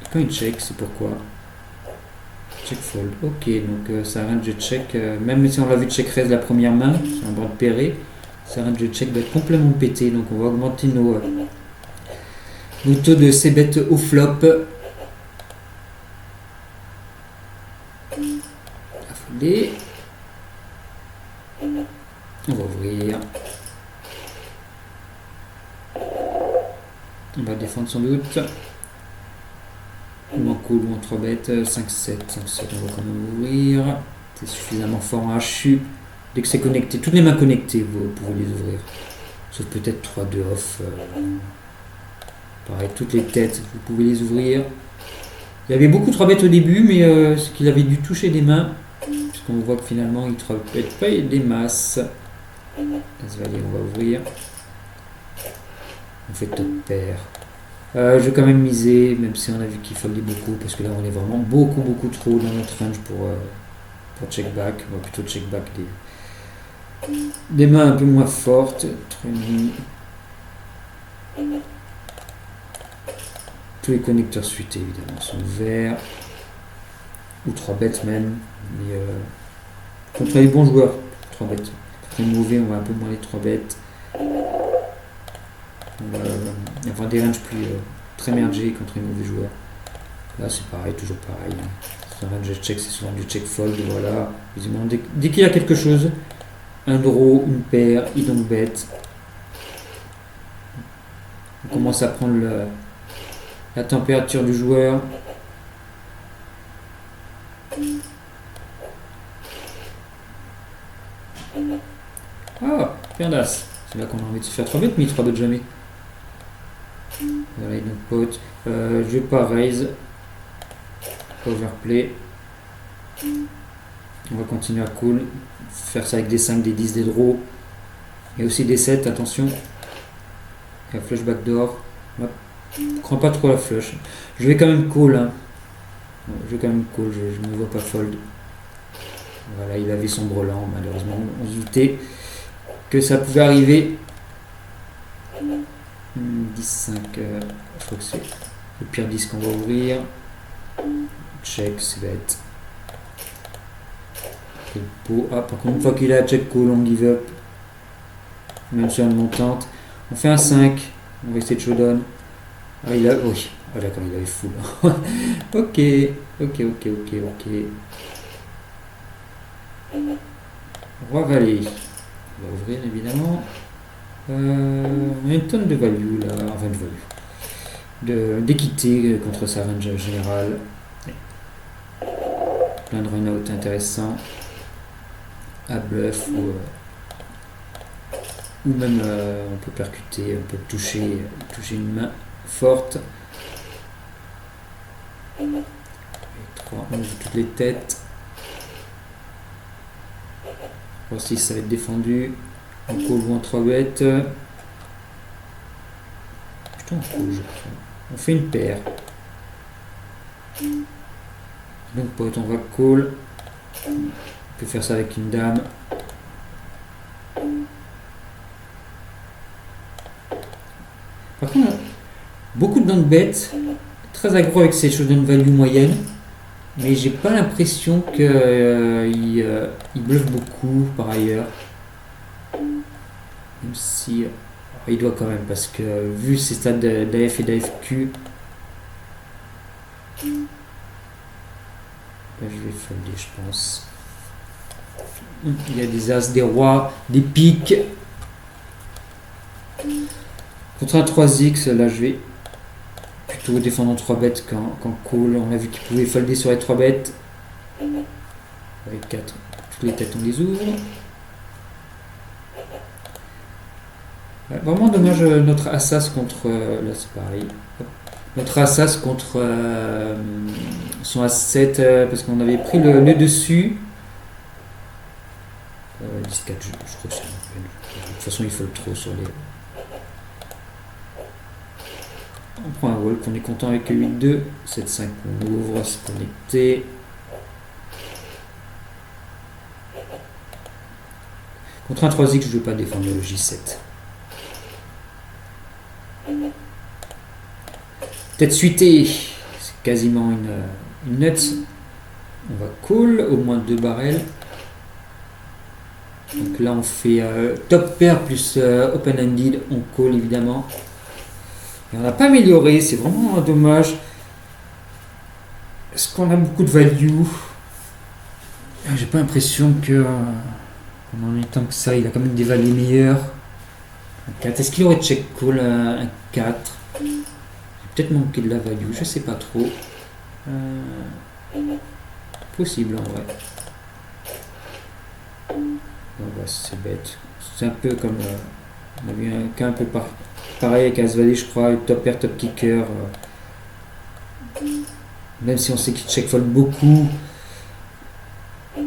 Et quand il check, c'est pourquoi? Check fold. Ok, donc ça range de check. Même si on l'a vu check raise la première main, c'est un bras de péré, ça range de check doit être complètement pété. Donc on va augmenter nos taux de c-bet au flop. À folder. On va ouvrir. On va défendre sans doute. Ou en call ou en 3 bêtes. 5-7. 5-7, on va quand même ouvrir. C'est suffisamment fort en HU. Dès que c'est connecté, toutes les mains connectées, vous pouvez les ouvrir. Sauf peut-être 3-2 off. Pareil, toutes les têtes, vous pouvez les ouvrir. Il y avait beaucoup de 3 bêtes au début, mais c'est qu'il avait dû toucher des mains. Puisqu'on voit que finalement, il ne 3 bêtes pas des masses. As-valet, on va ouvrir. On fait top pair. Je vais quand même miser, même si on a vu qu'il foldait beaucoup, parce que là on est vraiment beaucoup trop dans notre range pour check back. On va plutôt check back des mains un peu moins fortes. Tous les connecteurs suités évidemment sont verts. Ou 3 bêtes même. Mais contre les bons joueurs, 3 bêtes. Contre les mauvais, on va un peu moins les 3 bêtes. On va avoir des ranges plus très mergés contre les mauvais joueurs. Là c'est pareil, toujours pareil. C'est un range check, c'est souvent du check fold, voilà. Dès qu'il y a quelque chose, un draw, une paire, il donc bête. On commence à prendre la température du joueur. Ah, paire d'as. C'est là qu'on a envie de se faire 3 bêtes, mais 3 bêtes jamais. Voilà, il donc pote. Je vais pas raise. Pas overplay. On va continuer à call. Faire ça avec des 5, des 10, des draws. Et aussi des 7, attention. La flush backdoor. Je crois pas trop la flush. Je vais quand même call. Hein. Je vais quand même call, je ne me vois pas fold. Voilà, il avait son brelan, malheureusement. On se doutait que ça pouvait arriver. 10-5, je crois que c'est le pire 10 qu'on va ouvrir. Check, c'est bête. Ah, par contre, une fois qu'il a check call, on give up. Même sur une montante. On fait un 5. On va essayer de showdown. Ah, il a. Oui. Ah, d'accord, il avait full. Ok. Roi valet. On va ouvrir évidemment. On a une tonne de value là. Enfin, de value. D'équité contre sa range générale. Plein de run-out intéressants. À bluff ou même on peut percuter, on peut toucher une main forte. Et 3, on joue toutes les têtes. 3, 6, ça va être défendu. On call ou en 3 bêtes. Putain, on call, je crois. On fait une paire. Donc, pote, on va call. On peut faire ça avec une dame. Par contre, beaucoup de bêtes, très aggro avec ces showdown value moyenne, mais j'ai pas l'impression qu'il bluffe beaucoup par ailleurs. Même si il doit quand même, parce que vu ses stades d'AF et d'AFQ, je vais folder, je pense. Il y a des as, des rois, des piques. Contre un 3x, là je vais plutôt défendre en 3 bêtes qu'en call. On a vu qu'il pouvait folder sur les 3 bêtes. Avec 4, toutes les têtes on les ouvre. Ouais, vraiment dommage notre assas contre. Là c'est pareil. Notre assas contre son as7 parce qu'on avait pris le dessus. 10-4, je crois que c'est. De toute façon, il faut le trop sur les. On prend un walk, on est content avec 8-2. 7-5, on ouvre, c'est connecté. Contre un 3x, je ne veux pas défendre le J7. Tête suitée, c'est quasiment une nuts. On va call, au moins 2 barrels. Donc là on fait top pair plus open-ended, on call évidemment. Et on n'a pas amélioré, c'est vraiment dommage. Est-ce qu'on a beaucoup de value? J'ai pas l'impression que en étant que ça, il a quand même des values meilleures. Un 4. Est-ce qu'il aurait check call un 4? Peut-être manqué de la value, je sais pas trop. Possible en vrai. Bon, bah, c'est bête. C'est un peu comme. On a vu un cas un peu pareil avec As-Valet, je crois, top pair, top kicker. Même si on sait qu'il check fold beaucoup. On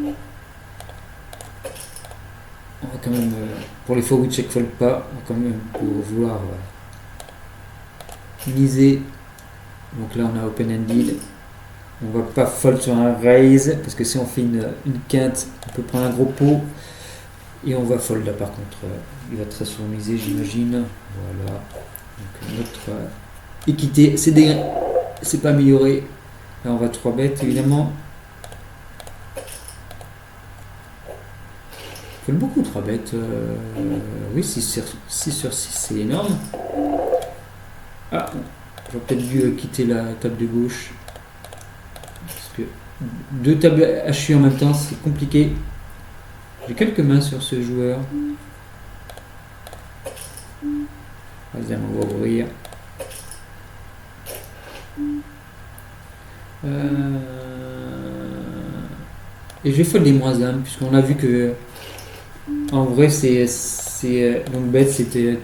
va quand même. Pour les fois où il check fold pas, on va quand même vouloir miser. Donc là, on a open-ended. On va pas fold sur un raise parce que si on fait une quinte, on peut prendre un gros pot. Et on va fold là par contre. Il va très souvent miser, j'imagine. Voilà. Donc notre équité, c'est pas amélioré. Là on va 3 bêtes évidemment. Il faut beaucoup 3 bêtes. Oui, 6 sur 6 c'est énorme. Ah, j'aurais peut-être dû quitter la table de gauche. Parce que 2 tables HU en même temps c'est compliqué. J'ai quelques mains sur ce joueur. Vas-y, on va ouvrir. Et je vais fold des moins âmes, puisqu'on a vu que en vrai donc bête c'était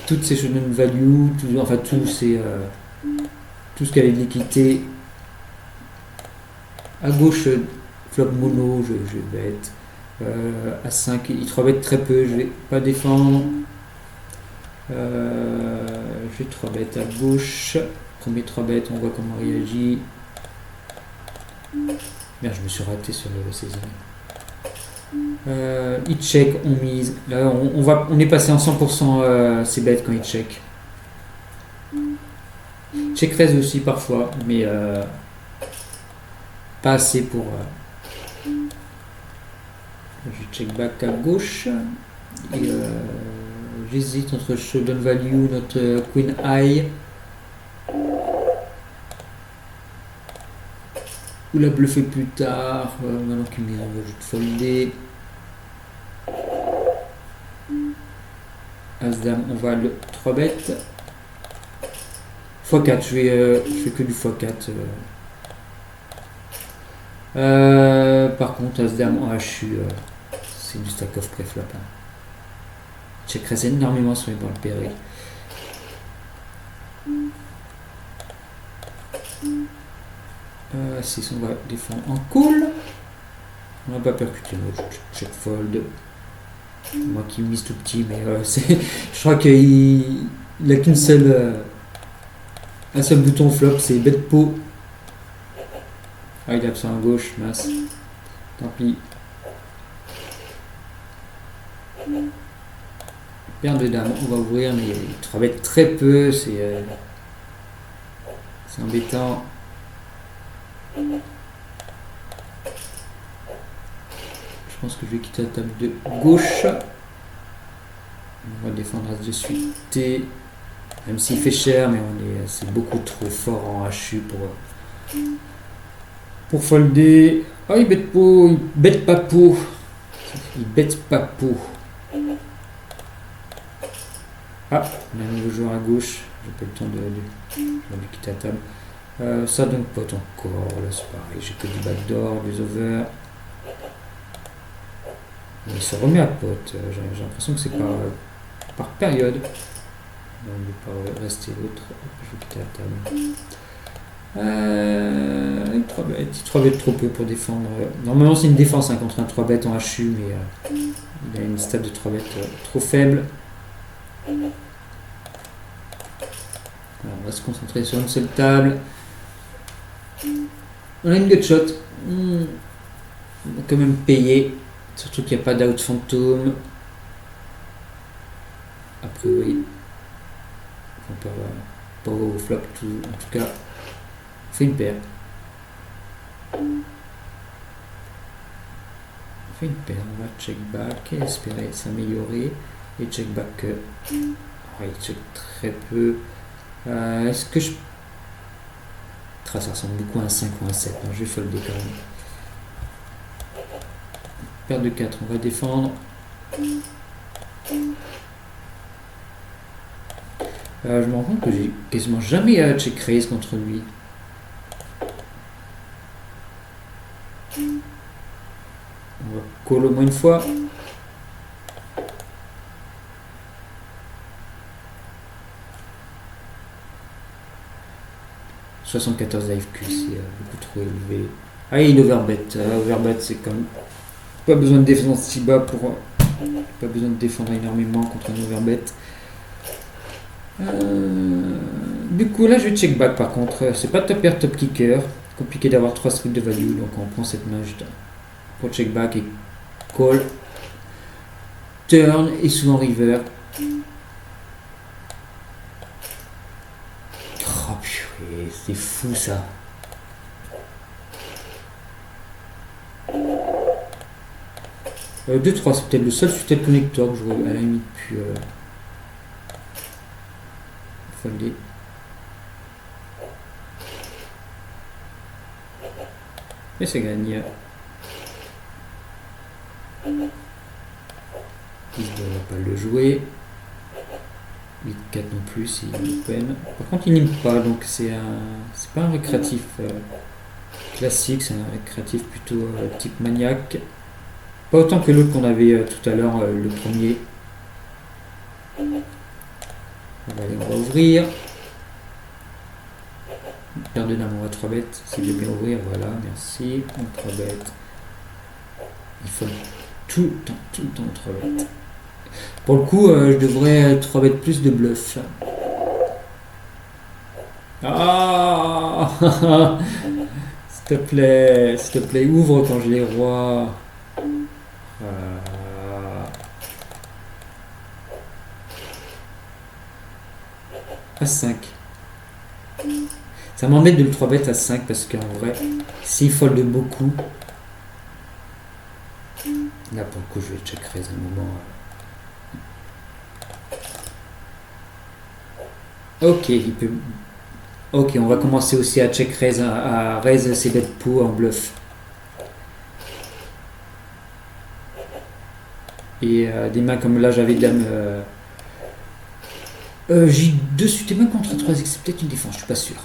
toutes ces choses de value, enfin tout ce qui avait de l'équité. À gauche flop mono, je bête. À 5, il 3 bêtes très peu, je vais pas défendre. J'ai 3 bêtes à gauche. Premier 3 bêtes, on voit comment on réagit. Merde, je me suis raté sur le saisie. Il check, on mise. Là, on est passé en 100% ces bêtes quand il check. Check raise aussi parfois, mais pas assez pour. Je check back à gauche. Et j'hésite entre showdown value, notre queen high. Ou la bluffer plus tard. Maintenant qu'il mise, on va juste folder. As-Dame, on va le 3 bêtes. x4, je fais que du x4. Par contre, As-Dame en HU, c'est du stack off préflop. Hein. Check raise énormément sur les balles pérées. Si on va défendre en call. On va pas percuter, moi je check fold. Moi qui mise tout petit, mais je crois qu'il n'a qu'une seule. Un seul bouton flop, c'est bet pot. Ah, il est absent à gauche, mince. Tant pis. Paire de dames, on va ouvrir, mais il travaille très peu, c'est embêtant. Je pense que je vais quitter la table de gauche. On va défendre as de suite. Même s'il fait cher, mais c'est beaucoup trop fort en HU pour folder. Oh, il bête pot, il bête pas pot. Il bête pas pot. Ah, on a un nouveau joueur à gauche. J'ai pas eu le temps de quitter la table. Ça donne pot encore. Là, c'est pareil. J'ai que du backdoor, des over. Il se remet à pot. J'ai l'impression que c'est par période. On ne va pas rester l'autre. Je vais quitter la table. 3 bêtes trop peu pour défendre. Normalement, c'est une défense contre un 3 bêtes en HU, mais il a une stat de 3 bêtes trop faible. Alors, on va se concentrer sur une seule table. On a une gutshot. On va quand même payer. Surtout qu'il n'y a pas d'out fantôme. A priori. On peut pas au flop tout. En tout cas, on fait une paire. On fait une paire. On va check back et espérer s'améliorer. Et check back. Il check très peu. Est-ce que je. Ça ressemble beaucoup à un 5 ou un 7. Non, je vais folder quand même. Paire de 4, on va défendre. Je me rends compte que j'ai quasiment jamais check raise contre lui. On va call au moins une fois. « 74 AFQ, c'est beaucoup trop élevé. » Ah, il overbet. Overbet, c'est comme... Pas besoin de défendre si bas pour... Pas besoin de défendre énormément contre un overbet. Du coup, là, je vais check back par contre. C'est pas top pair, top kicker. Compliqué d'avoir 3 strips de value, donc on prend cette main juste pour check back et call. Turn et souvent river. c'est fou ça. 2-3, c'est peut-être le seul suited connector que j'aurais à la limite pu folder. Et c'est gagné. Il ne devrait pas le jouer. 8-4 non plus, c'est open. Par contre, il n'aime pas, donc c'est pas un récréatif classique, c'est un récréatif plutôt type maniaque. Pas autant que l'autre qu'on avait tout à l'heure, le premier. On va ouvrir. Paire de dames, on va 3 bêtes. Si je vais bien ouvrir, voilà, merci. On 3 bêtes. Il faut tout le temps 3 bêtes. Pour le coup, je devrais 3 bêtes plus de bluff. Ah s'il te plaît, ouvre quand je les rois. À 5. Ça m'embête de le 3 bêtes à 5 parce qu'en vrai, s'il fold beaucoup, là pour le coup je vais check raise un moment. Ok, il peut. Ok, on va commencer aussi à check raise, à raise ses bêtes pour en bluff. Et des mains comme là j'avais dame. J2 suité main contre 3x, c'est peut-être une défense, je suis pas sûr.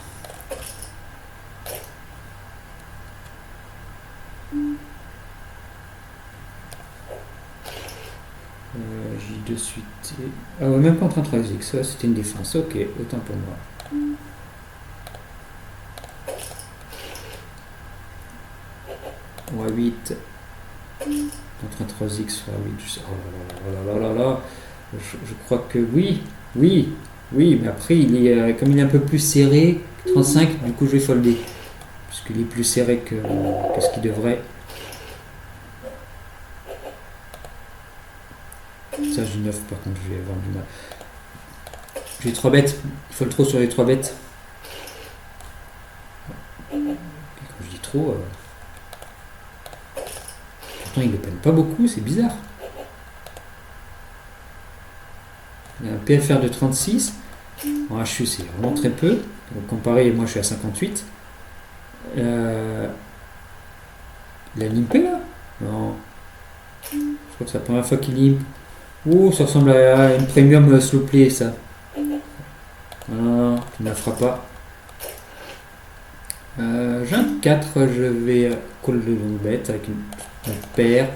J2 suité. Ah ouais, même contre un 3x, ouais, c'était une défense. Ok, autant pour moi. Roi 8 contre un 3x, roi 8. Oh là là là là. Je crois que oui, mais après il est comme il est un peu plus serré, 35, du coup je vais folder. Puisqu'il est plus serré que ce qu'il devrait. Ça j'ai 9 par contre, je vais avoir du mal. J'ai 3 bêtes, il faut le trop sur les 3 bêtes. Quand je dis trop, pourtant il ne peine pas beaucoup, c'est bizarre. Il y a un PFR de 36. En HU c'est vraiment très peu. Donc, comparé, moi je suis à 58. Il a limpé là? Non. Je crois que c'est la première fois qu'il limpe. Oh, ça ressemble à une premium slow play ça. Non, tu ne la feras pas. J'ai un 4, je vais call le long bet avec une paire.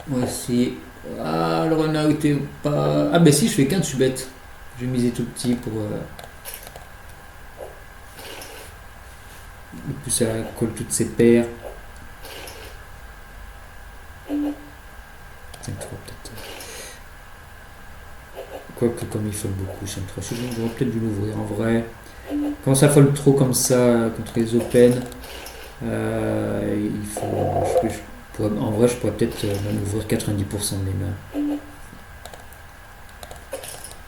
Voici. Ah, le run-out était pas. Ah, ben si, je fais qu'un dessus bête. Je vais miser tout petit pour. Le plus ça colle toutes ces paires. 5-3 peut-être. Quoique, comme il fold beaucoup, 5-3. J'aurais peut-être dû l'ouvrir en vrai. Quand ça fold trop comme ça contre les open, il faut. En vrai, je pourrais peut-être même ouvrir 90% de mes mains.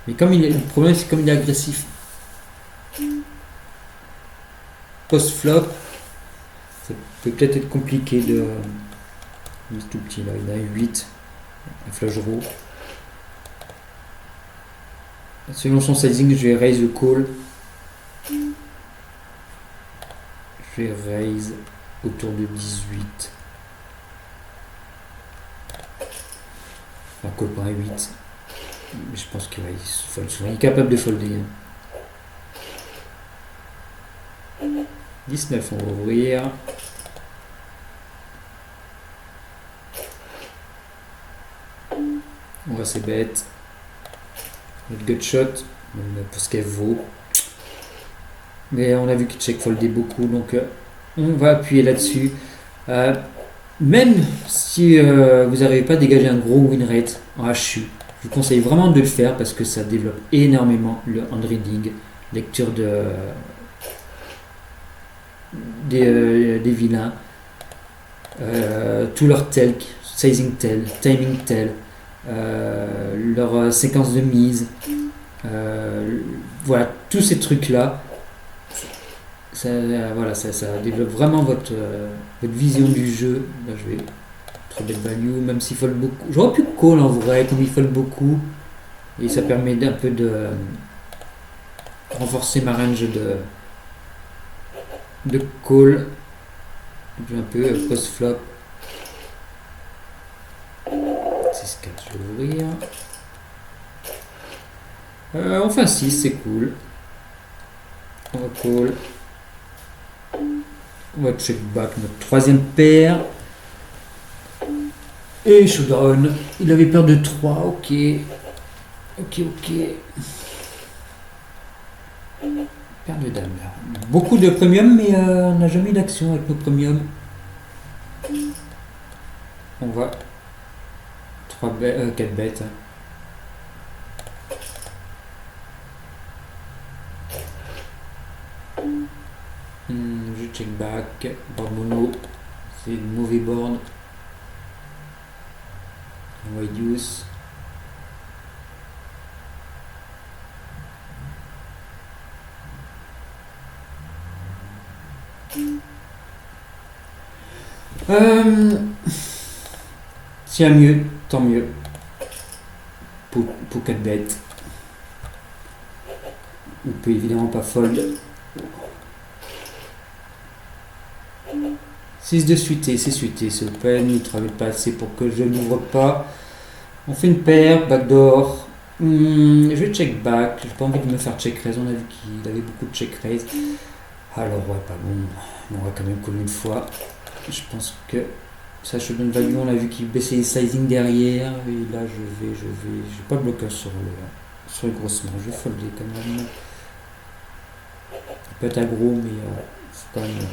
Mais comme le problème, c'est comme il est agressif. Post-flop, ça peut peut-être être compliqué de. Il est tout petit là, il a 8. Un flush draw. Selon son sizing, je vais raise le call. Je vais raise autour de 18. Enfin, call par 8. Mais je pense qu'il fold souvent. Il est capable de folder. 19, on va ouvrir. On va ses bêtes. Notre gut shot, pour ce qu'elle vaut. Mais on a vu qu'il check foldait beaucoup, donc on va appuyer là-dessus. Même si vous n'arrivez pas à dégager un gros win rate en HU, je vous conseille vraiment de le faire parce que ça développe énormément le hand reading, lecture des vilains, tout leur telk, sizing tel, timing tel, leur séquence de mise. Euh, voilà, tous ces trucs-là, ça développe vraiment votre vision du jeu. Là, je vais trop bet value, même s'il fold beaucoup. J'aurais pu call en vrai, comme il fold beaucoup, et ça permet d'un peu de renforcer ma range de call. Un peu post-flop. 6-4, je vais ouvrir. Enfin 6, c'est cool. On va call. On va check back notre troisième paire. Et showdown. Il avait peur de 3, ok. Ok. Paire de dames. Beaucoup de premium, mais on n'a jamais eu d'action avec nos premiums. On va 4 bêtes. Je check back. Board mono. C'est le mauvais board. White deuce. S'il y a mieux, tant mieux. Pour 4 bêtes. On peut évidemment pas fold. 6 de suité, c'est suité, c'est open, il ne travaille pas assez pour que je n'ouvre pas. On fait une paire, backdoor. Je vais check back, j'ai pas envie de me faire check raise, on a vu qu'il avait beaucoup de check raise. Alors ouais, pas bon, on va quand même coller une fois. Je pense que ça je donne value, on a vu qu'il baissait les sizing derrière, et là j'ai pas de bloqueur sur les grosses mains, je vais folder quand même. Il peut être aggro, mais c'est quand même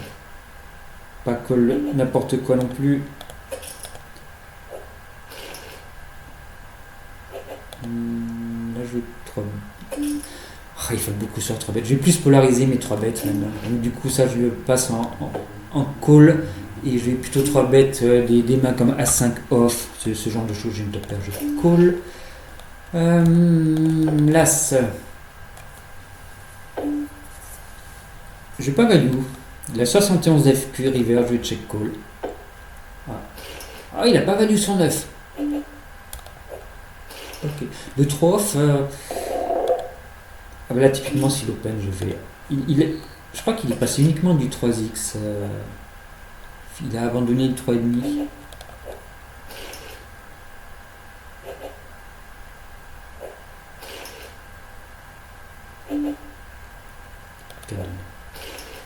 pas call n'importe quoi non plus. Là je vais 3 il faut beaucoup sur 3 bêtes. Je vais plus polariser mes 3 bêtes maintenant. Donc du coup ça je le passe en call et je vais plutôt 3 bêtes des mains comme As5 off, ce genre de choses. J'ai une top paire, je call. L'As. Je vais pas value. La 71 FQ river, je vais check call. Ah, il a pas value son 9. Ok. Le 3 off. Là, typiquement, si l'open, je vais. Je crois qu'il est passé uniquement du 3x. Il a abandonné le 3,5.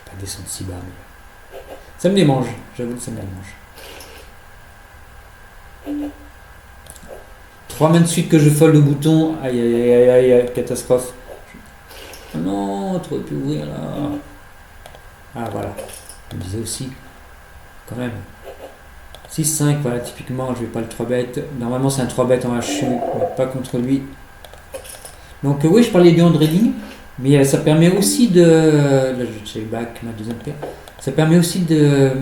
Pas descendre si bas, mais. Ça me démange, j'avoue que ça me démange. 3 mains de suite que je fold le bouton. Aïe, catastrophe. Non, tu aurais pu ouvrir là. Ah voilà, je me disais aussi, quand même. 6-5, voilà, typiquement, je vais pas le 3 bet. Normalement, c'est un 3 bet en HU, mais pas contre lui. Donc, oui, je parlais du handreading, mais ça permet aussi de. Là, je check back ma deuxième paire. Ça permet aussi de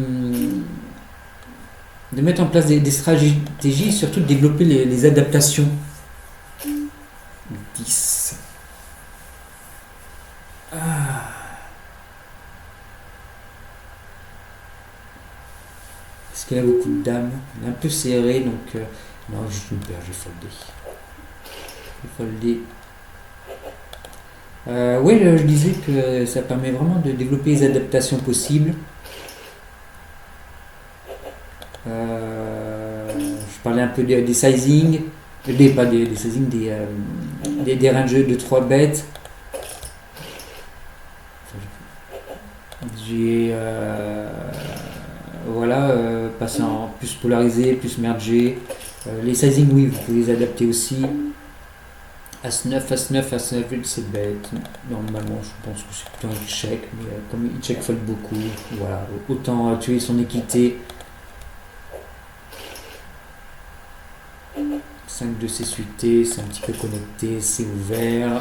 mettre en place des stratégies, surtout de développer les adaptations. 10. Parce qu'il a beaucoup de dames. Il est un peu serré, donc. Non, juste une paire, je vais folder. Oui, je disais que ça permet vraiment de développer les adaptations possibles. Je parlais un peu des sizing, pas des sizing, des ranges de 3 bêtes. J'ai passé en plus polarisé, plus mergé. Les sizing, oui, vous pouvez les adapter aussi. As-9, As-9, As-9, c'est bête. Normalement, je pense que c'est plutôt un check, mais comme il check fold beaucoup, voilà, autant tuer son équité. 5 de ses suités, c'est un petit peu connecté, c'est ouvert.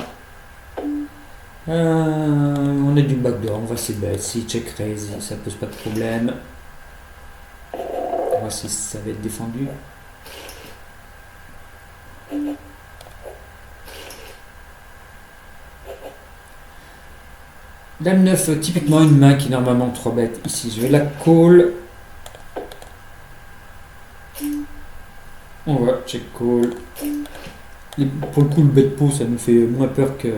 On a du backdoor, on va c'est bête. Si check raise, ça pose pas de problème. On va voir si ça va être défendu. Dame 9, typiquement une main qui est normalement 3 bêtes. Ici, je vais la call. On va check call. Et pour le coup, le bet pot, ça nous fait moins peur que.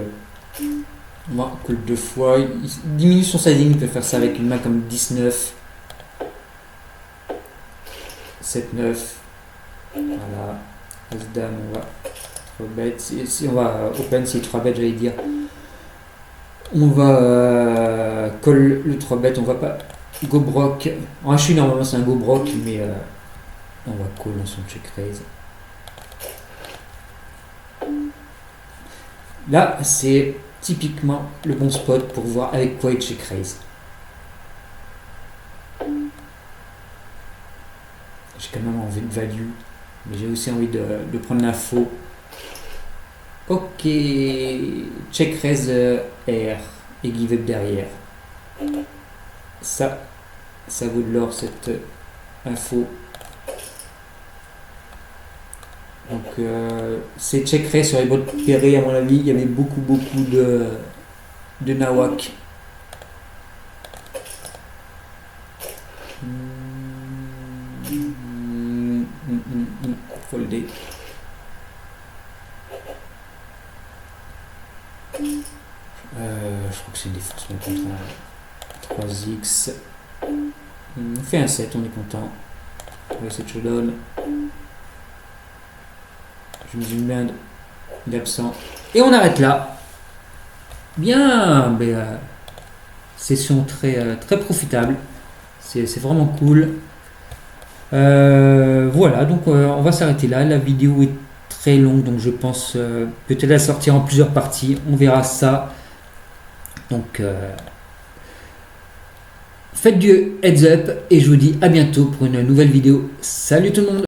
On va call 2 fois. Il diminue son sizing, il peut faire ça avec une main comme 19. 7-9. Voilà. As-Dame, on va 3 bêtes. Si on va open, c'est 3 bêtes, j'allais dire. On va call le 3 bêtes, on va pas go broc. En HU, normalement, c'est un go broc, mais on va call dans son check raise. Là, c'est typiquement le bon spot pour voir avec quoi il check raise. J'ai quand même envie de value, mais j'ai aussi envie de prendre l'info. Ok, check raise R et give up derrière. Ça vaut de l'or cette info. Donc c'est check raise sur les bottes pérées à mon avis. Il y avait beaucoup de nawak. Foldé. Je crois que c'est une défense contre 3x. On fait un 7, on est content. On va essayer de showdown. Je mise une blinde. Il est absent. Et on arrête là. Bien. Session très profitable. C'est vraiment cool. Voilà, donc on va s'arrêter là. La vidéo est très longue, donc je pense peut-être la sortir en plusieurs parties. On verra ça. Donc faites du heads up et je vous dis à bientôt pour une nouvelle vidéo. Salut tout le monde!